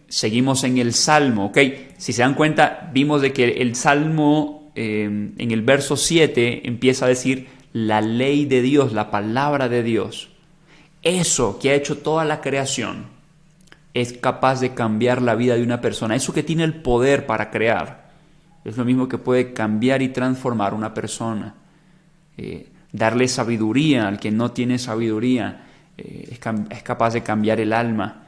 Seguimos en el Salmo, ¿ok? Si se dan cuenta, vimos de que el Salmo en el verso 7 empieza a decir la ley de Dios, la palabra de Dios. Eso que ha hecho toda la creación es capaz de cambiar la vida de una persona. Eso que tiene el poder para crear Es lo mismo que puede cambiar y transformar una persona. Darle sabiduría al que no tiene sabiduría. Es capaz de cambiar el alma.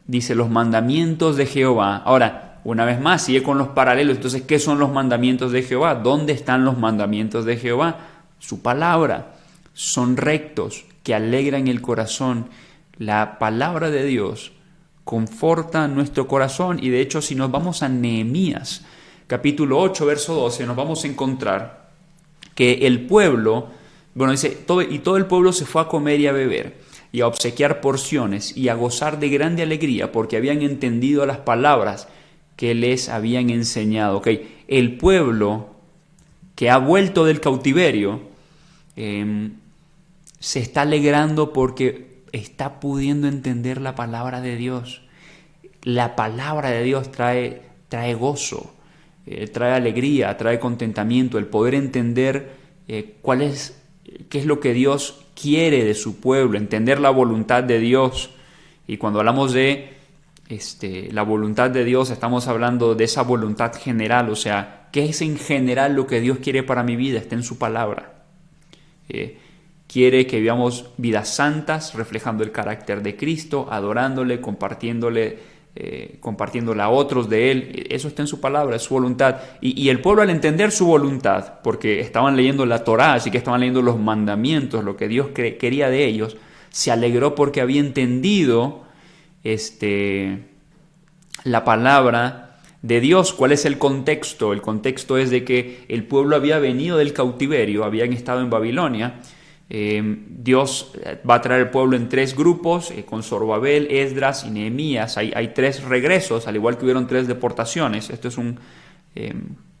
Dice los mandamientos de Jehová. Ahora, una vez más, sigue con los paralelos. Entonces, ¿qué son los mandamientos de Jehová? ¿Dónde están los mandamientos de Jehová? Su palabra. Son rectos, que alegran el corazón. La palabra de Dios conforta nuestro corazón. Y de hecho, si nos vamos a Nehemías, capítulo 8, verso 12, nos vamos a encontrar que el pueblo, dice, todo el pueblo se fue a comer y a beber, y a obsequiar porciones, y a gozar de grande alegría, porque habían entendido las palabras que les habían enseñado. El pueblo que ha vuelto del cautiverio se está alegrando porque está pudiendo entender la palabra de Dios. La palabra de Dios trae gozo, trae alegría, trae contentamiento, el poder entender qué es lo que Dios quiere de su pueblo, entender la voluntad de Dios. Y cuando hablamos de la voluntad de Dios, estamos hablando de esa voluntad general, o sea, ¿qué es en general lo que Dios quiere para mi vida? Está en su palabra. Quiere que vivamos vidas santas, reflejando el carácter de Cristo, adorándole, compartiéndole a otros de Él. Eso está en su palabra, es su voluntad. Y el pueblo, al entender su voluntad, porque estaban leyendo la Torá, así que estaban leyendo los mandamientos, lo que Dios quería de ellos, se alegró porque había entendido la palabra de Dios. ¿Cuál es el contexto? El contexto es de que el pueblo había venido del cautiverio, habían estado en Babilonia. Dios va a traer el pueblo en 3 grupos, con Zorobabel, Esdras y Nehemías. Hay 3 regresos, al igual que hubieron 3 deportaciones. Esto es un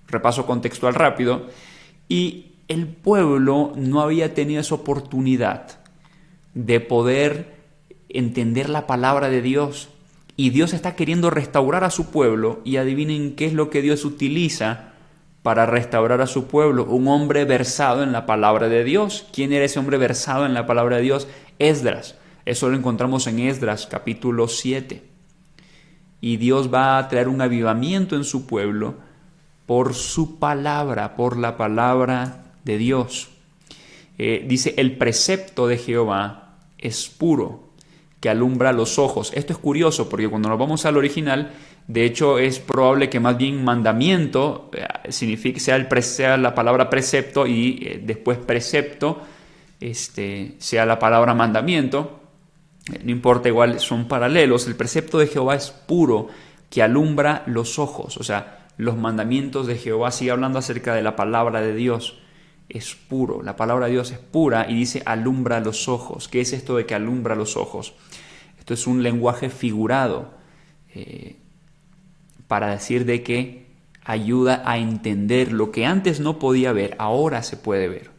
repaso contextual rápido. Y el pueblo no había tenido esa oportunidad de poder entender la palabra de Dios. Y Dios está queriendo restaurar a su pueblo, y adivinen qué es lo que Dios utiliza para restaurar a su pueblo: un hombre versado en la palabra de Dios. ¿Quién era ese hombre versado en la palabra de Dios? Esdras. Eso lo encontramos en Esdras capítulo 7. Y Dios va a traer un avivamiento en su pueblo por su palabra, por la palabra de Dios. Dice, el precepto de Jehová es puro, que alumbra los ojos. Esto es curioso porque cuando nos vamos al original, de hecho es probable que más bien mandamiento signifique, sea la palabra precepto, y después precepto sea la palabra mandamiento. No importa, igual son paralelos. El precepto de Jehová es puro, que alumbra los ojos. O sea, los mandamientos de Jehová, sigue hablando acerca de la palabra de Dios, es puro. La palabra de Dios es pura, y dice alumbra los ojos. ¿Qué es esto de que alumbra los ojos? Esto es un lenguaje figurado para decir de que ayuda a entender lo que antes no podía ver, ahora se puede ver.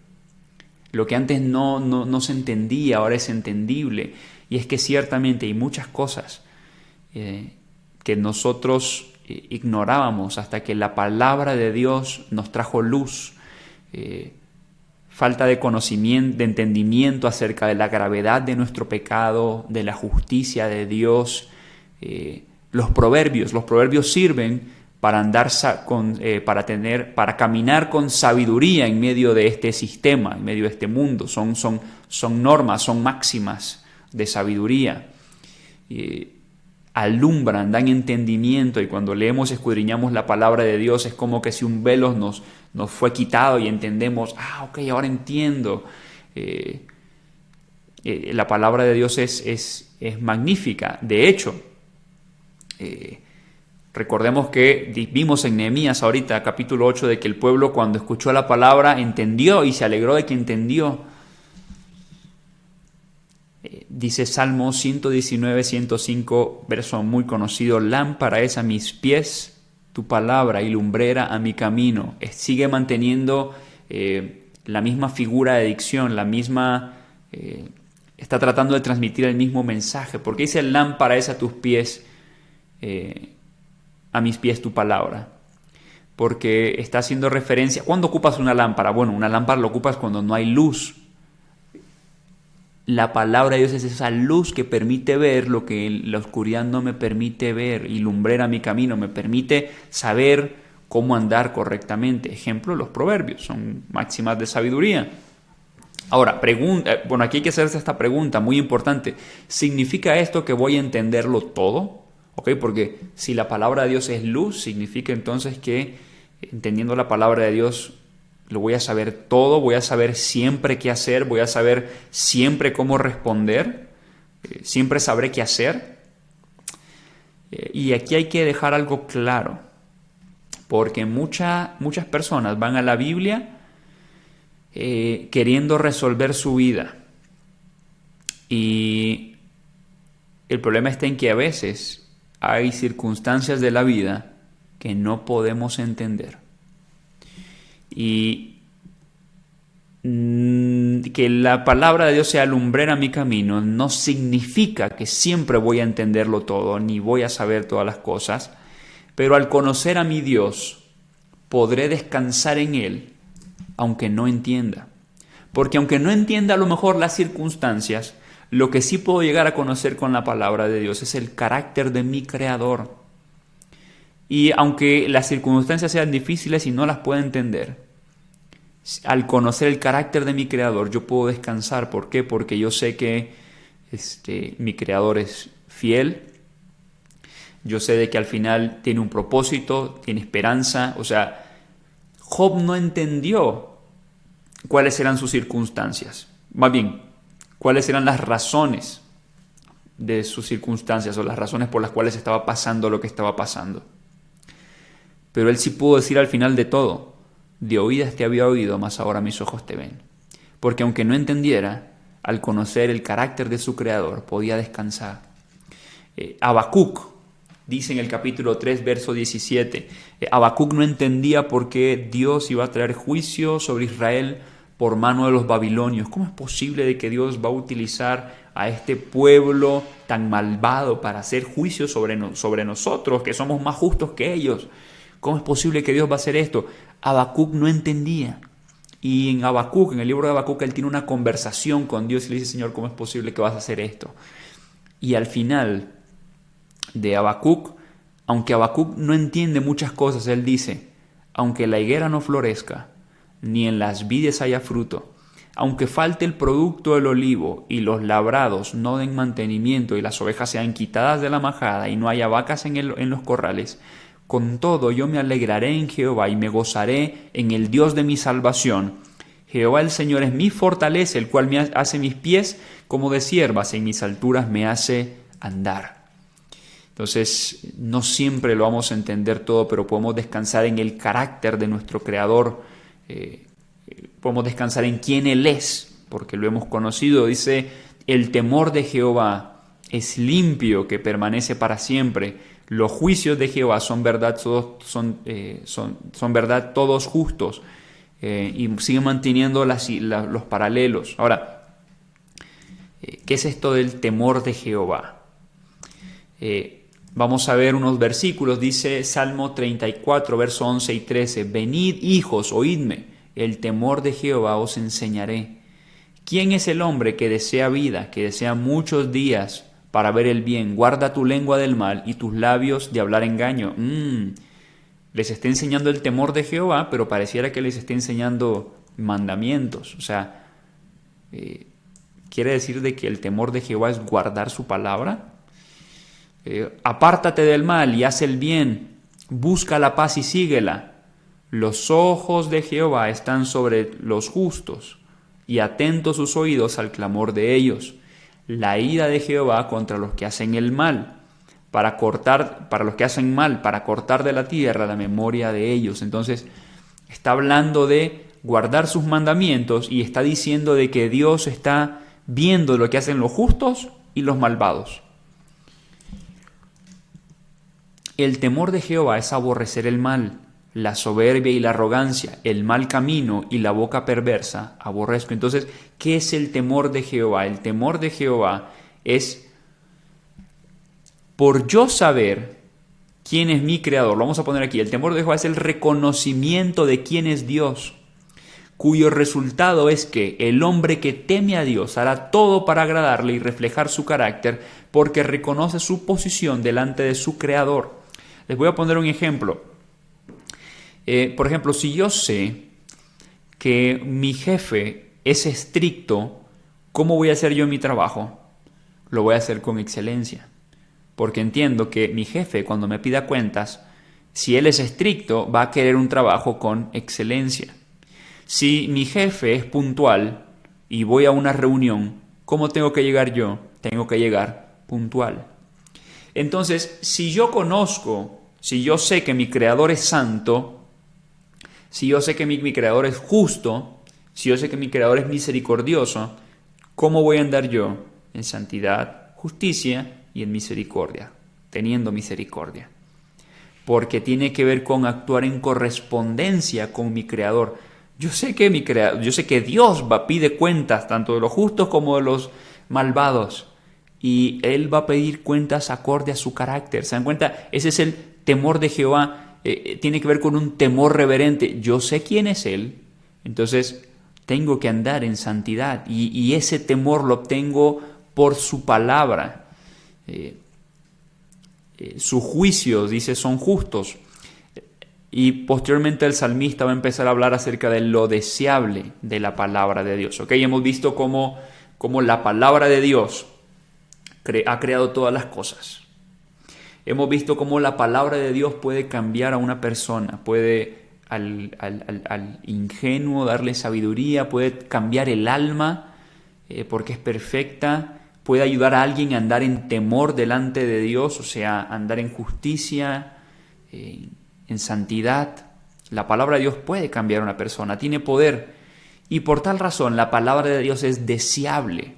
Lo que antes no se entendía, ahora es entendible. Y es que ciertamente hay muchas cosas que nosotros ignorábamos hasta que la palabra de Dios nos trajo luz. Falta de conocimiento, de entendimiento acerca de la gravedad de nuestro pecado, de la justicia de Dios. Los proverbios sirven para andar para caminar con sabiduría en medio de este sistema, en medio de este mundo. Son normas, son máximas de sabiduría. Alumbran, dan entendimiento, y cuando leemos, escudriñamos la palabra de Dios, es como que si un velo nos fue quitado y entendemos, ok, ahora entiendo. La palabra de Dios es magnífica. De hecho, recordemos que vimos en Nehemías ahorita, capítulo 8, de que el pueblo, cuando escuchó la palabra, entendió y se alegró de que entendió. Dice Salmo 119, 105, verso muy conocido: lámpara es a mis pies tu palabra y lumbrera a mi camino. Sigue manteniendo la misma figura de dicción, la misma... está tratando de transmitir el mismo mensaje. ¿Por qué dice lámpara es a tus pies, a mis pies tu palabra? Porque está haciendo referencia... ¿Cuándo ocupas una lámpara? Bueno, una lámpara la ocupas cuando no hay luz. La palabra de Dios es esa luz que permite ver lo que la oscuridad no me permite ver, y lumbrera mi camino, me permite saber cómo andar correctamente. Ejemplo, los proverbios, son máximas de sabiduría. Ahora, aquí hay que hacerse esta pregunta muy importante. ¿Significa esto que voy a entenderlo todo? ¿Ok? Porque si la palabra de Dios es luz, significa entonces que entendiendo la palabra de Dios lo voy a saber todo, voy a saber siempre qué hacer, voy a saber siempre cómo responder, siempre sabré qué hacer. Y aquí hay que dejar algo claro, porque muchas personas van a la Biblia queriendo resolver su vida. Y el problema está en que a veces hay circunstancias de la vida que no podemos entender. Y que la palabra de Dios sea lumbrera mi camino no significa que siempre voy a entenderlo todo, ni voy a saber todas las cosas, pero al conocer a mi Dios, podré descansar en Él, aunque no entienda. Porque aunque no entienda a lo mejor las circunstancias, lo que sí puedo llegar a conocer con la palabra de Dios es el carácter de mi Creador. Y aunque las circunstancias sean difíciles y no las pueda entender, al conocer el carácter de mi Creador, yo puedo descansar. ¿Por qué? Porque yo sé que mi Creador es fiel. Yo sé de que al final tiene un propósito, tiene esperanza. O sea, Job no entendió cuáles eran sus circunstancias. Más bien, cuáles eran las razones de sus circunstancias o las razones por las cuales estaba pasando lo que estaba pasando. Pero él sí pudo decir al final de todo: de oídas te había oído, mas ahora mis ojos te ven. Porque aunque no entendiera, al conocer el carácter de su Creador, podía descansar. Habacuc dice en el capítulo 3, verso 17, Habacuc no entendía por qué Dios iba a traer juicio sobre Israel por mano de los babilonios. ¿Cómo es posible de que Dios va a utilizar a este pueblo tan malvado para hacer juicio sobre nosotros, que somos más justos que ellos? ¿Cómo es posible que Dios va a hacer esto? Habacuc no entendía. Y en Habacuc, en el libro de Habacuc, él tiene una conversación con Dios y le dice: Señor, ¿cómo es posible que vas a hacer esto? Y al final de Habacuc, aunque Habacuc no entiende muchas cosas, él dice: aunque la higuera no florezca, ni en las vides haya fruto, aunque falte el producto del olivo y los labrados no den mantenimiento y las ovejas sean quitadas de la majada y no haya vacas en los corrales, con todo yo me alegraré en Jehová y me gozaré en el Dios de mi salvación. Jehová el Señor es mi fortaleza, el cual me hace mis pies como de ciervas, en mis alturas me hace andar. Entonces, no siempre lo vamos a entender todo, pero podemos descansar en el carácter de nuestro Creador. Podemos descansar en quién Él es, porque lo hemos conocido. Dice: el temor de Jehová es limpio, que permanece para siempre. Los juicios de Jehová son verdad, son verdad, todos justos. Y sigue manteniendo los paralelos. Ahora, ¿qué es esto del temor de Jehová? Vamos a ver unos versículos. Dice Salmo 34, versos 11 y 13. Venid, hijos, oídme, el temor de Jehová os enseñaré. ¿Quién es el hombre que desea vida, que desea muchos días para ver el bien? Guarda tu lengua del mal y tus labios de hablar engaño. Les está enseñando el temor de Jehová, pero pareciera que les está enseñando mandamientos. O sea, quiere decir de que el temor de Jehová es guardar su palabra. Apártate del mal y haz el bien, busca la paz y síguela. Los ojos de Jehová están sobre los justos, y atentos sus oídos al clamor de ellos. La ira de Jehová contra los que hacen el mal, para los que hacen mal, para cortar de la tierra la memoria de ellos. Entonces, está hablando de guardar sus mandamientos y está diciendo de que Dios está viendo lo que hacen los justos y los malvados. El temor de Jehová es aborrecer el mal, la soberbia y la arrogancia, el mal camino y la boca perversa aborrezco. Entonces, ¿qué es el temor de Jehová? El temor de Jehová es por yo saber quién es mi Creador. Lo vamos a poner aquí. El temor de Jehová es el reconocimiento de quién es Dios, cuyo resultado es que el hombre que teme a Dios hará todo para agradarle y reflejar su carácter, porque reconoce su posición delante de su Creador. Les voy a poner un ejemplo. Por ejemplo, si yo sé que mi jefe es estricto, ¿cómo voy a hacer yo mi trabajo? Lo voy a hacer con excelencia. Porque entiendo que mi jefe, cuando me pida cuentas, si él es estricto, va a querer un trabajo con excelencia. Si mi jefe es puntual y voy a una reunión, ¿cómo tengo que llegar yo? Tengo que llegar puntual. Entonces, si yo sé que mi creador es santo, si yo sé que mi creador es justo, si yo sé que mi creador es misericordioso, ¿cómo voy a andar yo? En santidad, justicia y en misericordia, teniendo misericordia. Porque tiene que ver con actuar en correspondencia con mi creador. Yo sé que Dios pide cuentas tanto de los justos como de los malvados. Y Él va a pedir cuentas acorde a su carácter. ¿Se dan cuenta? Ese es el temor de Jehová. Tiene que ver con un temor reverente. Yo sé quién es Él, entonces tengo que andar en santidad. Y ese temor lo obtengo por su palabra. Sus juicios, dice, son justos. Y posteriormente el salmista va a empezar a hablar acerca de lo deseable de la palabra de Dios. ¿Ok? Hemos visto cómo la palabra de Dios ha creado todas las cosas. Hemos visto cómo la palabra de Dios puede cambiar a una persona, puede al ingenuo darle sabiduría, puede cambiar el alma porque es perfecta, puede ayudar a alguien a andar en temor delante de Dios, o sea, andar en justicia, en santidad. La palabra de Dios puede cambiar a una persona, tiene poder, y por tal razón la palabra de Dios es deseable.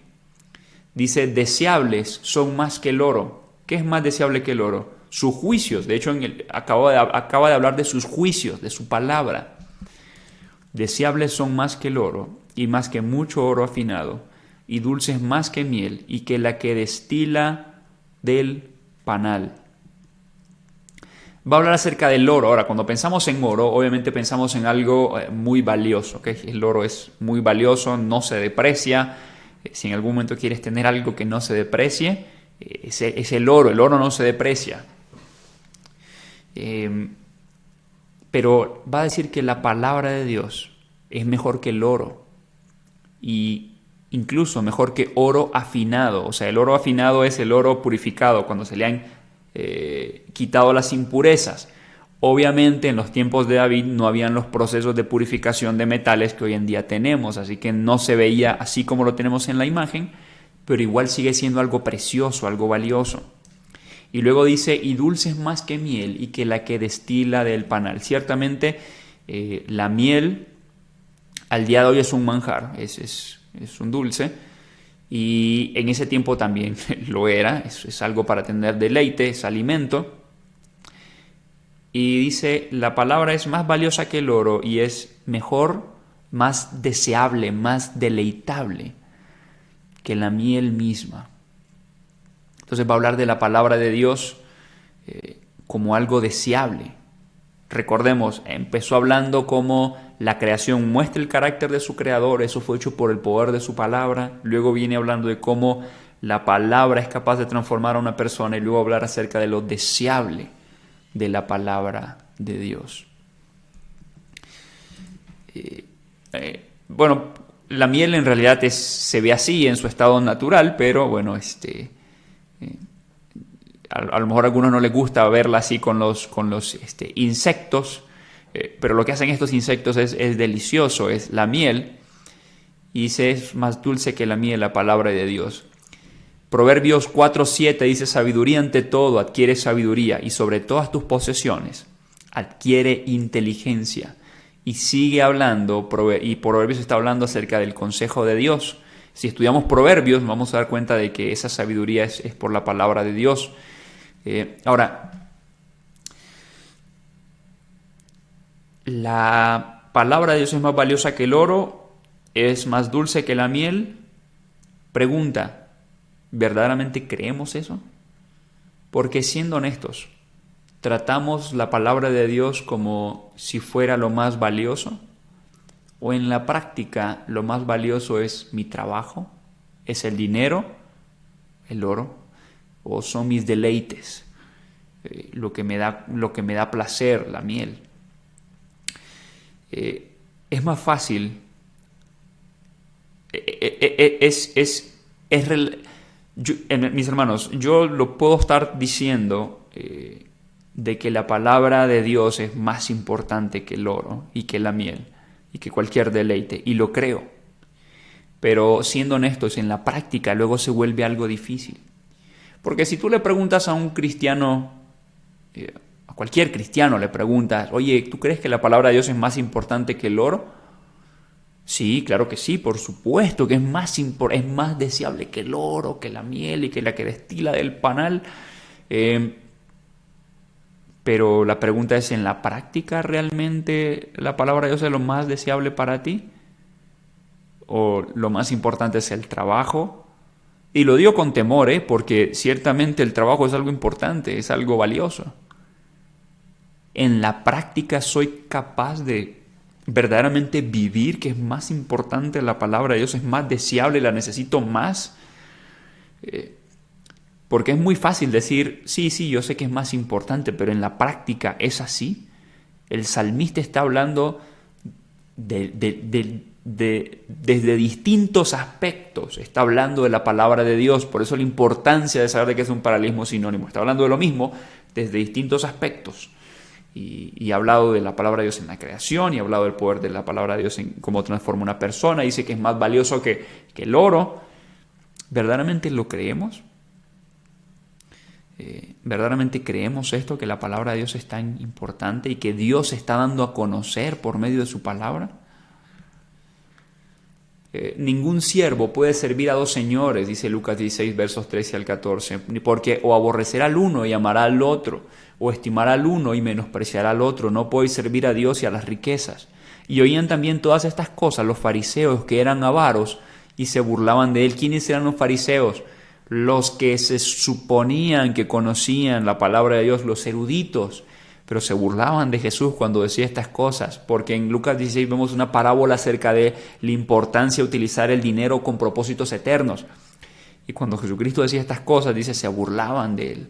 Dice, deseables son más que el oro. ¿Qué es más deseable que el oro? Sus juicios. De hecho, acaba de hablar de sus juicios, de su palabra. Deseables son más que el oro, y más que mucho oro afinado, y dulces más que miel, y que la que destila del panal. Va a hablar acerca del oro. Ahora, cuando pensamos en oro, obviamente pensamos en algo muy valioso. ¿Okay? El oro es muy valioso, no se deprecia. Si en algún momento quieres tener algo que no se deprecie, es el oro. El oro no se deprecia. Pero va a decir que la palabra de Dios es mejor que el oro. Y incluso mejor que oro afinado. O sea, el oro afinado es el oro purificado, cuando se le han quitado las impurezas. Obviamente en los tiempos de David no habían los procesos de purificación de metales que hoy en día tenemos, así que no se veía así como lo tenemos en la imagen, pero igual sigue siendo algo precioso, algo valioso. Y luego dice, y dulces más que miel y que la que destila del panal. Ciertamente la miel al día de hoy es un manjar, es un dulce, y en ese tiempo también lo era, es algo para tener deleite, es alimento. Y dice, la palabra es más valiosa que el oro y es mejor, más deseable, más deleitable que la miel misma. Entonces va a hablar de la palabra de Dios como algo deseable. Recordemos, empezó hablando cómo la creación muestra el carácter de su creador, eso fue hecho por el poder de su palabra. Luego viene hablando de cómo la palabra es capaz de transformar a una persona y luego hablar acerca de lo deseable de la palabra de Dios. Bueno, la miel en realidad se ve así en su estado natural, pero bueno, a lo mejor a algunos no les gusta verla así con los insectos, pero lo que hacen estos insectos es delicioso, es la miel, y dice, es más dulce que la miel, la palabra de Dios. Proverbios 4:7 dice, sabiduría ante todo, adquiere sabiduría, y sobre todas tus posesiones adquiere inteligencia. Y sigue hablando, y Proverbios está hablando acerca del consejo de Dios. Si estudiamos Proverbios, vamos a dar cuenta de que esa sabiduría es por la palabra de Dios. Ahora, la palabra de Dios es más valiosa que el oro, es más dulce que la miel. Pregunta, ¿verdaderamente creemos eso? Porque siendo honestos, ¿tratamos la palabra de Dios como si fuera lo más valioso? ¿O en la práctica lo más valioso es mi trabajo? ¿Es el dinero? ¿El oro? ¿O son mis deleites? Lo que me da placer, la miel. es más fácil. Mis hermanos, yo lo puedo estar diciendo de que la palabra de Dios es más importante que el oro y que la miel y que cualquier deleite, y lo creo. Pero siendo honestos, en la práctica luego se vuelve algo difícil. Porque si tú le preguntas a un cristiano, a cualquier cristiano le preguntas, oye, ¿tú crees que la palabra de Dios es más importante que el oro? Sí, claro que sí, por supuesto que es más deseable que el oro, que la miel y que la que destila del panal. Pero la pregunta es, ¿en la práctica realmente la palabra de Dios es lo más deseable para ti? ¿O lo más importante es el trabajo? Y lo digo con temor, porque ciertamente el trabajo es algo importante, es algo valioso. En la práctica soy capaz de verdaderamente vivir que es más importante la palabra de Dios, es más deseable, la necesito más. Porque es muy fácil decir, sí, yo sé que es más importante, pero en la práctica es así. El salmista está hablando desde distintos aspectos. Está hablando de la palabra de Dios, por eso la importancia de saber de qué es un paralelismo sinónimo. Está hablando de lo mismo desde distintos aspectos. Y ha hablado de la palabra de Dios en la creación, y ha hablado del poder de la palabra de Dios en cómo transforma una persona. Dice que es más valioso que el oro. ¿Verdaderamente lo creemos? ¿Verdaderamente creemos esto, que la palabra de Dios es tan importante y que Dios se está dando a conocer por medio de su palabra? Ningún siervo puede servir a dos señores, dice Lucas 16, versos 13 al 14, porque o aborrecerá al uno y amará al otro, o estimará al uno y menospreciará al otro. No podéis servir a Dios y a las riquezas. Y oían también todas estas cosas los fariseos, que eran avaros, y se burlaban de él. ¿Quiénes eran los fariseos? Los que se suponían que conocían la palabra de Dios, los eruditos, pero se burlaban de Jesús cuando decía estas cosas, porque en Lucas 16 vemos una parábola acerca de la importancia de utilizar el dinero con propósitos eternos. Y cuando Jesucristo decía estas cosas, dice, se burlaban de él.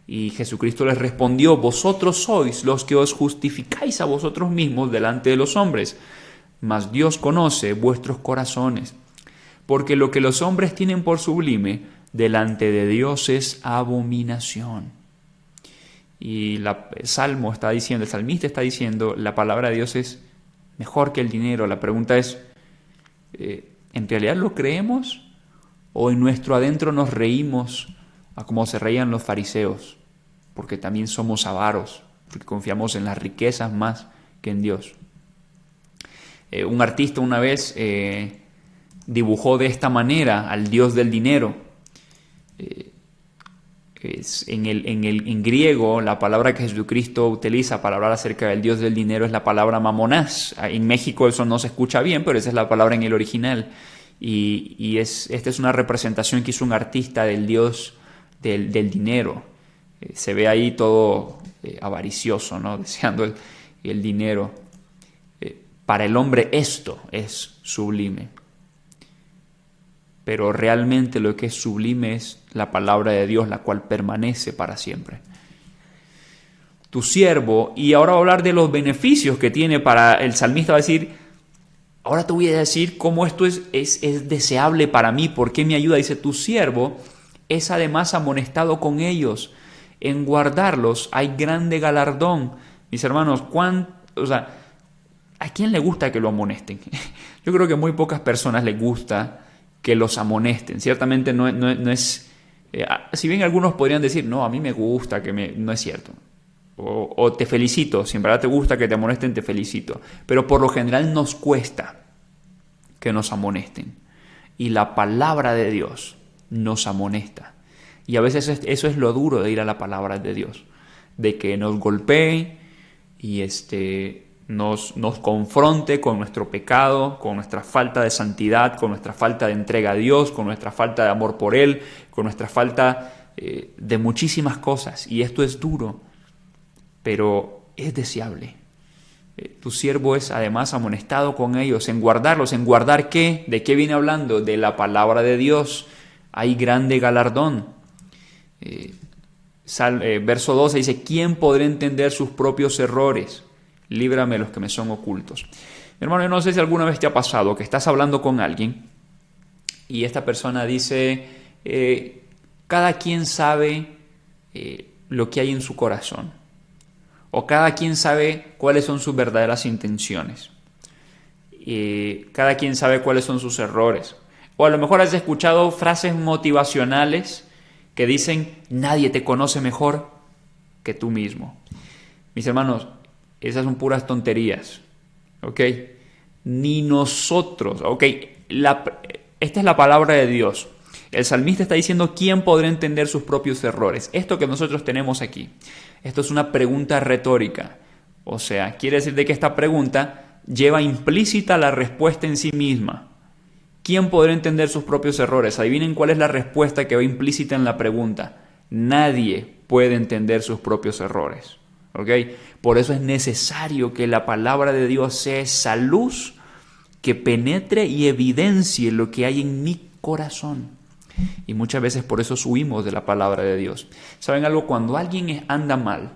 Y Jesucristo les respondió, vosotros sois los que os justificáis a vosotros mismos delante de los hombres, mas Dios conoce vuestros corazones, porque lo que los hombres tienen por sublime, delante de Dios es abominación. Y el salmista está diciendo, la palabra de Dios es mejor que el dinero. La pregunta es, ¿en realidad lo creemos? ¿O en nuestro adentro nos reímos a como se reían los fariseos? Porque también somos avaros, porque confiamos en las riquezas más que en Dios. Un artista una vez dibujó de esta manera al Dios del dinero. En griego, la palabra que Jesucristo utiliza para hablar acerca del Dios del dinero es la palabra mamonás. En México eso no se escucha bien, pero esa es la palabra en el original. Esta es una representación que hizo un artista del Dios del dinero. Se ve ahí todo avaricioso, ¿no? Deseando el dinero. Para el hombre esto es sublime. Pero realmente lo que es sublime es la palabra de Dios, la cual permanece para siempre. Tu siervo, y ahora va a hablar de los beneficios que tiene para el salmista, va a decir, ahora te voy a decir cómo esto es deseable para mí, por qué me ayuda. Dice, tu siervo es además amonestado con ellos, en guardarlos hay grande galardón. Mis hermanos, ¿a quién le gusta que lo amonesten? Yo creo que a muy pocas personas les gusta que los amonesten. Ciertamente no es... si bien algunos podrían decir, no, a mí me gusta, no es cierto. O te felicito, si en verdad te gusta que te amonesten, te felicito. Pero por lo general nos cuesta que nos amonesten. Y la palabra de Dios nos amonesta. Y a veces eso es lo duro de ir a la palabra de Dios. De que nos golpee y nos confronte con nuestro pecado, con nuestra falta de santidad, con nuestra falta de entrega a Dios, con nuestra falta de amor por Él, con nuestra falta de muchísimas cosas. Y esto es duro, pero es deseable. Tu siervo es además amonestado con ellos, en guardarlos. ¿En guardar qué? ¿De qué viene hablando? De la palabra de Dios. Hay grande galardón. Verso 12 dice, ¿quién podrá entender sus propios errores? líbrame de los que me son ocultos. Mi hermano, yo no sé si alguna vez te ha pasado que estás hablando con alguien y esta persona dice, cada quien sabe lo que hay en su corazón, o cada quien sabe cuáles son sus verdaderas intenciones, cada quien sabe cuáles son sus errores, o a lo mejor has escuchado frases motivacionales que dicen, nadie te conoce mejor que tú mismo. Mis hermanos, esas son puras tonterías, ¿ok? Ni nosotros, ¿ok? Esta es la palabra de Dios. El salmista está diciendo, ¿quién podrá entender sus propios errores? Esto que nosotros tenemos aquí, esto es una pregunta retórica. O sea, quiere decir de que esta pregunta lleva implícita la respuesta en sí misma. ¿Quién podrá entender sus propios errores? Adivinen cuál es la respuesta que va implícita en la pregunta. Nadie puede entender sus propios errores. ¿Ok? Por eso es necesario que la palabra de Dios sea esa luz que penetre y evidencie lo que hay en mi corazón. Y muchas veces por eso huimos de la palabra de Dios. ¿Saben algo? Cuando alguien anda mal,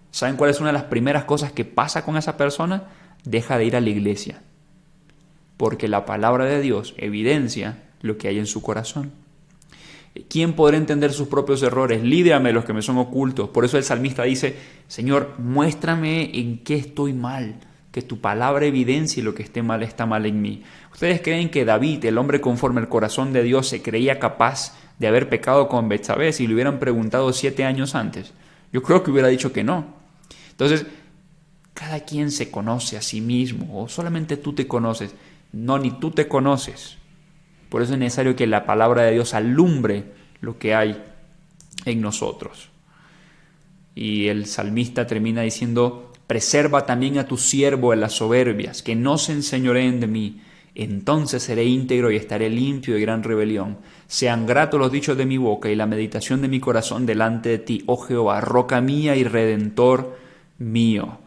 ¿saben cuál es una de las primeras cosas que pasa con esa persona? Deja de ir a la iglesia. Porque la palabra de Dios evidencia lo que hay en su corazón. ¿Quién podrá entender sus propios errores? Líbrame de los que me son ocultos. Por eso el salmista dice, Señor, muéstrame en qué estoy mal, que tu palabra evidencie lo que está mal en mí. ¿Ustedes creen que David, el hombre conforme al corazón de Dios, se creía capaz de haber pecado con Betsabé si le hubieran preguntado 7 años antes? Yo creo que hubiera dicho que no. Entonces, cada quien se conoce a sí mismo, o solamente tú te conoces. No, ni tú te conoces. Por eso es necesario que la palabra de Dios alumbre lo que hay en nosotros. Y el salmista termina diciendo, preserva también a tu siervo de las soberbias, que no se enseñoreen de mí. Entonces seré íntegro y estaré limpio de gran rebelión. Sean gratos los dichos de mi boca y la meditación de mi corazón delante de ti, oh Jehová, roca mía y redentor mío.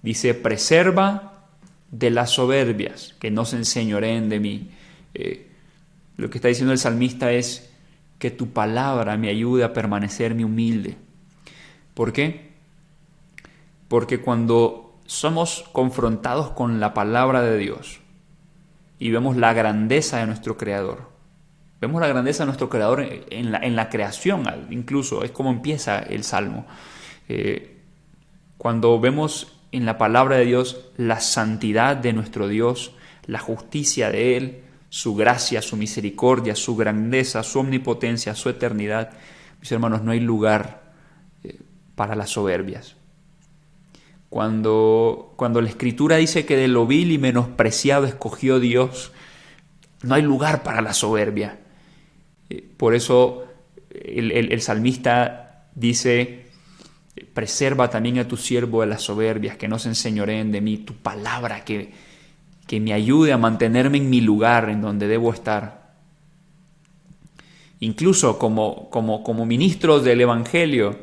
Dice, preserva de las soberbias, que no se enseñoreen de mí. Lo que está diciendo el salmista es que tu palabra me ayude a permanecerme humilde. ¿Por qué? Porque cuando somos confrontados con la palabra de Dios y vemos la grandeza de nuestro Creador, vemos la grandeza de nuestro Creador en la creación, incluso es como empieza el Salmo. Cuando vemos en la palabra de Dios la santidad de nuestro Dios, la justicia de Él, su gracia, su misericordia, su grandeza, su omnipotencia, su eternidad, mis hermanos, no hay lugar para las soberbias. Cuando la Escritura dice que de lo vil y menospreciado escogió Dios, no hay lugar para la soberbia. Por eso el salmista dice, preserva también a tu siervo de las soberbias, que no se enseñoreen de mí, tu palabra que me ayude a mantenerme en mi lugar, en donde debo estar. Incluso como ministros del Evangelio,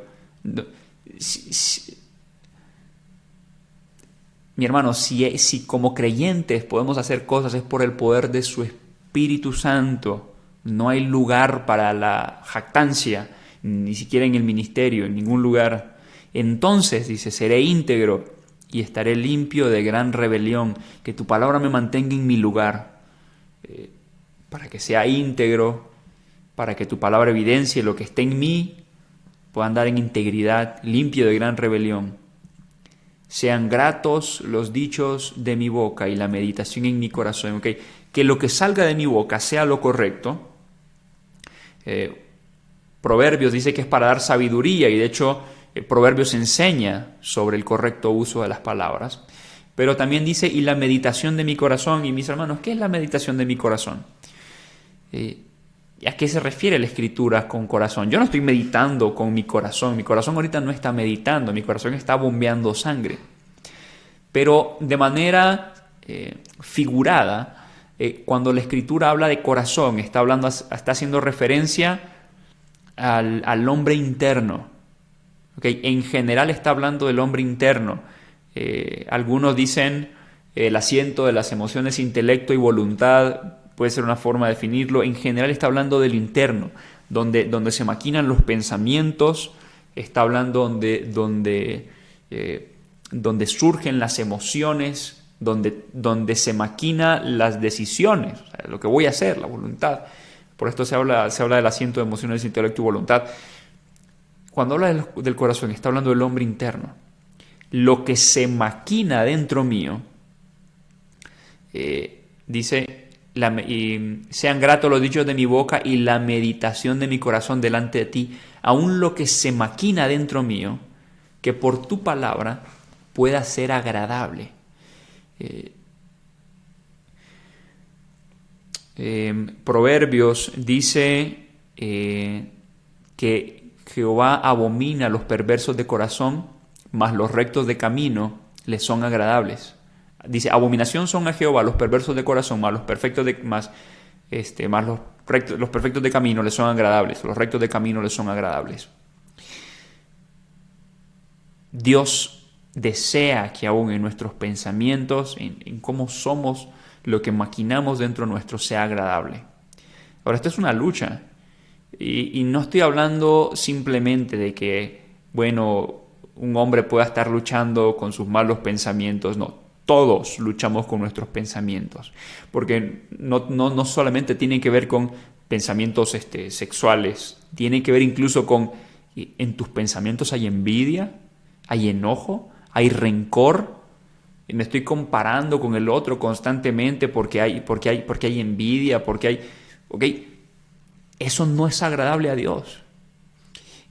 mi hermano, si como creyentes podemos hacer cosas es por el poder de su Espíritu Santo. No hay lugar para la jactancia, ni siquiera en el ministerio, en ningún lugar. Entonces, dice, seré íntegro y estaré limpio de gran rebelión. Que tu palabra me mantenga en mi lugar, para que sea íntegro, para que tu palabra evidencie lo que esté en mí, pueda andar en integridad, limpio de gran rebelión. Sean gratos los dichos de mi boca y la meditación en mi corazón. ¿Okay? Que lo que salga de mi boca sea lo correcto. Proverbios dice que es para dar sabiduría y de hecho Proverbios enseña sobre el correcto uso de las palabras. Pero también dice, y la meditación de mi corazón. Y mis hermanos, ¿qué es la meditación de mi corazón? ¿A qué se refiere la Escritura con corazón? Yo no estoy meditando con mi corazón ahorita no está meditando, mi corazón está bombeando sangre. Pero de manera figurada, cuando la Escritura habla de corazón, está haciendo referencia al hombre interno. ¿Okay? En general está hablando del hombre interno. Algunos dicen el asiento de las emociones, intelecto y voluntad. Puede ser una forma de definirlo. En general está hablando del interno, donde se maquinan los pensamientos. Está hablando donde donde surgen las emociones, donde se maquinan las decisiones, o sea, lo que voy a hacer, la voluntad. Por esto se habla del asiento de emociones, intelecto y voluntad. Cuando habla del corazón, está hablando del hombre interno. Lo que se maquina dentro mío, dice, y sean gratos los dichos de mi boca y la meditación de mi corazón delante de ti, aun lo que se maquina dentro mío, que por tu palabra pueda ser agradable. Proverbios dice que Jehová abomina a los perversos de corazón, mas los rectos de camino les son agradables. Dice, abominación son a Jehová los perversos de corazón, mas los perfectos de los perfectos de camino les son agradables. Los rectos de camino les son agradables. Dios desea que aún en nuestros pensamientos, en cómo somos, lo que maquinamos dentro nuestro sea agradable. Ahora, esto es una lucha. Y no estoy hablando simplemente de que, bueno, un hombre pueda estar luchando con sus malos pensamientos. No, todos luchamos con nuestros pensamientos. Porque no solamente tienen que ver con pensamientos sexuales, tienen que ver incluso con, en tus pensamientos hay envidia, hay enojo, hay rencor. Me estoy comparando con el otro constantemente porque hay envidia, porque hay... ¿ok? Eso no es agradable a Dios.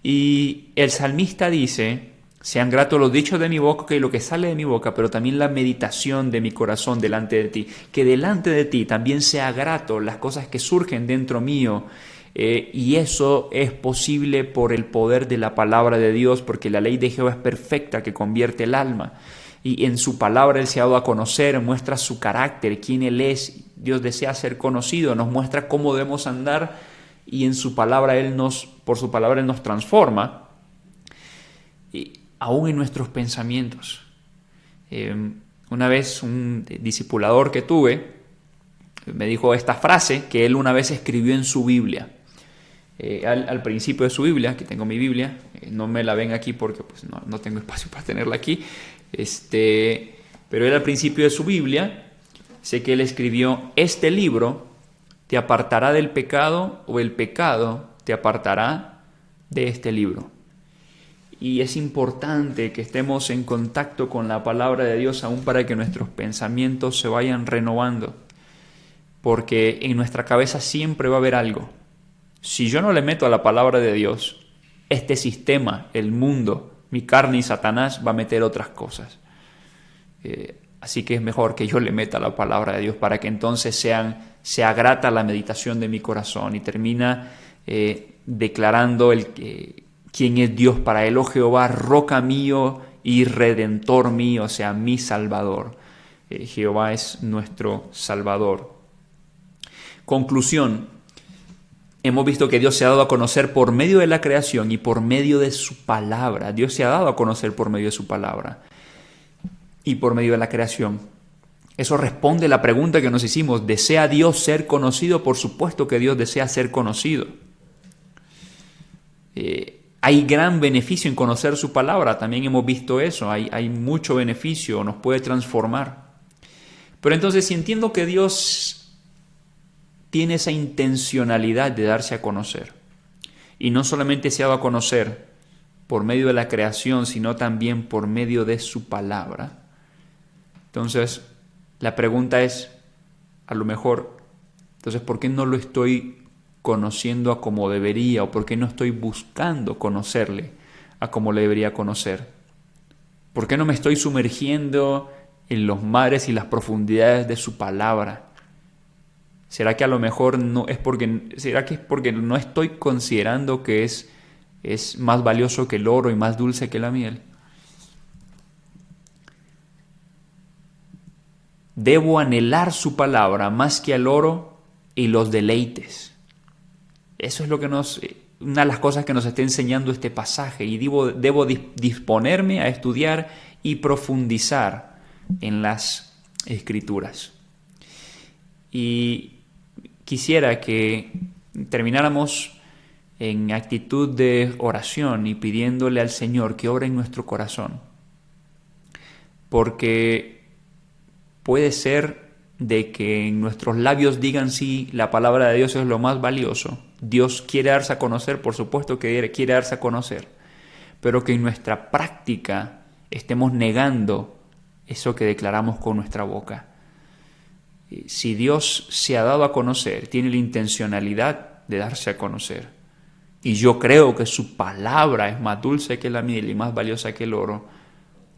Y el salmista dice, sean gratos los dichos de mi boca, que lo que sale de mi boca, pero también la meditación de mi corazón delante de ti. Que delante de ti también sea grato las cosas que surgen dentro mío. Y eso es posible por el poder de la palabra de Dios, porque la ley de Jehová es perfecta, que convierte el alma. Y en su palabra Él se ha dado a conocer, muestra su carácter, quién Él es. Dios desea ser conocido, nos muestra cómo debemos andar, y en su palabra por su palabra Él nos transforma, y aún en nuestros pensamientos. Una vez un discipulador que tuve me dijo esta frase que él una vez escribió en su Biblia. Al principio de su Biblia, que tengo mi Biblia, no me la ven aquí porque pues, no tengo espacio para tenerla aquí, pero él al principio de su Biblia, sé que él escribió, este libro te apartará del pecado, o el pecado te apartará de este libro. Y es importante que estemos en contacto con la palabra de Dios aún para que nuestros pensamientos se vayan renovando, porque en nuestra cabeza siempre va a haber algo. Si yo no le meto a la palabra de Dios, este sistema, el mundo, mi carne y Satanás va a meter otras cosas. Así que es mejor que yo le meta la palabra de Dios para que entonces sea grata la meditación de mi corazón, y termina declarando quién es Dios para él. Oh Jehová, roca mío y redentor mío, o sea, mi Salvador. Jehová es nuestro Salvador. Conclusión. Hemos visto que Dios se ha dado a conocer por medio de la creación y por medio de su palabra. Dios se ha dado a conocer por medio de su palabra y por medio de la creación. Eso responde a la pregunta que nos hicimos. ¿Desea Dios ser conocido? Por supuesto que Dios desea ser conocido. Hay gran beneficio en conocer su palabra. También hemos visto eso. Hay mucho beneficio. Nos puede transformar. Pero entonces, si entiendo que Dios tiene esa intencionalidad de darse a conocer, y no solamente se ha dado a conocer por medio de la creación, sino también por medio de su palabra, entonces la pregunta es, a lo mejor, entonces, ¿por qué no lo estoy conociendo a como debería? ¿O por qué no estoy buscando conocerle a como le debería conocer? ¿Por qué no me estoy sumergiendo en los mares y las profundidades de su palabra? ¿Será que a lo mejor será que es porque no estoy considerando que es más valioso que el oro y más dulce que la miel? Debo anhelar su palabra más que al oro y los deleites. Eso es una de las cosas que nos está enseñando este pasaje, y debo disponerme a estudiar y profundizar en las Escrituras. Y quisiera que termináramos en actitud de oración y pidiéndole al Señor que obre en nuestro corazón. porque puede ser de que en nuestros labios digan sí, la palabra de Dios es lo más valioso. Dios quiere darse a conocer, por supuesto que quiere darse a conocer, pero que en nuestra práctica estemos negando eso que declaramos con nuestra boca. Si Dios se ha dado a conocer, tiene la intencionalidad de darse a conocer, y yo creo que su palabra es más dulce que la miel y más valiosa que el oro,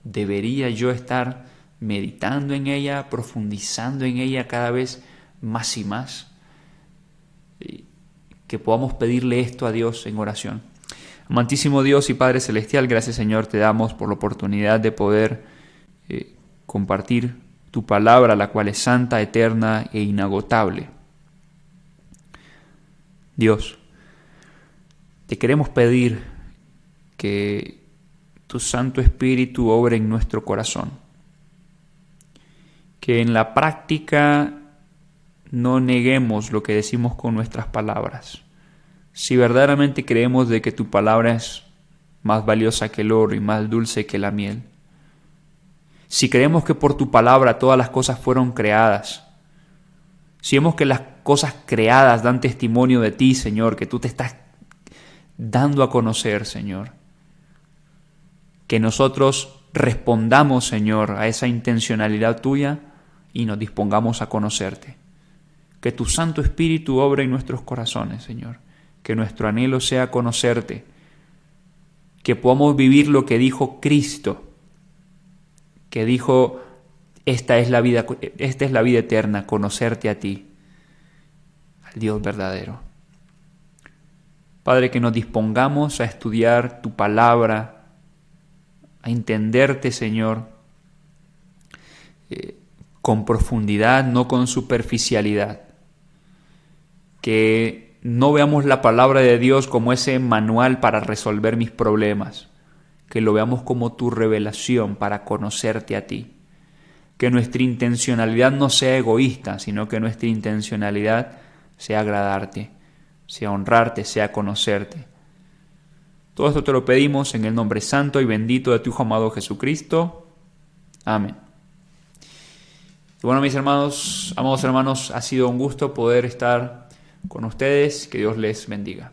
debería yo estar meditando en ella, profundizando en ella cada vez más y más. Que podamos pedirle esto a Dios en oración. Amantísimo Dios y Padre Celestial, gracias Señor te damos por la oportunidad de poder compartir tu palabra, la cual es santa, eterna e inagotable. Dios, te queremos pedir que tu Santo Espíritu obre en nuestro corazón, que en la práctica no neguemos lo que decimos con nuestras palabras. Si verdaderamente creemos de que tu palabra es más valiosa que el oro y más dulce que la miel, si creemos que por tu palabra todas las cosas fueron creadas, si vemos que las cosas creadas dan testimonio de ti, Señor, que tú te estás dando a conocer, Señor, que nosotros respondamos, Señor, a esa intencionalidad tuya y nos dispongamos a conocerte. Que tu Santo Espíritu obre en nuestros corazones, Señor. Que nuestro anhelo sea conocerte. Que podamos vivir lo que dijo Cristo. Que dijo, esta es la vida eterna, conocerte a ti, al Dios verdadero. Padre, que nos dispongamos a estudiar tu palabra, a entenderte, Señor, con profundidad, no con superficialidad. Que no veamos la palabra de Dios como ese manual para resolver mis problemas, que lo veamos como tu revelación para conocerte a ti. Que nuestra intencionalidad no sea egoísta, sino que nuestra intencionalidad sea agradarte, sea honrarte, sea conocerte. Todo esto te lo pedimos en el nombre santo y bendito de tu Hijo amado Jesucristo. Amén. Y bueno, mis hermanos, amados hermanos, ha sido un gusto poder estar con ustedes. Que Dios les bendiga.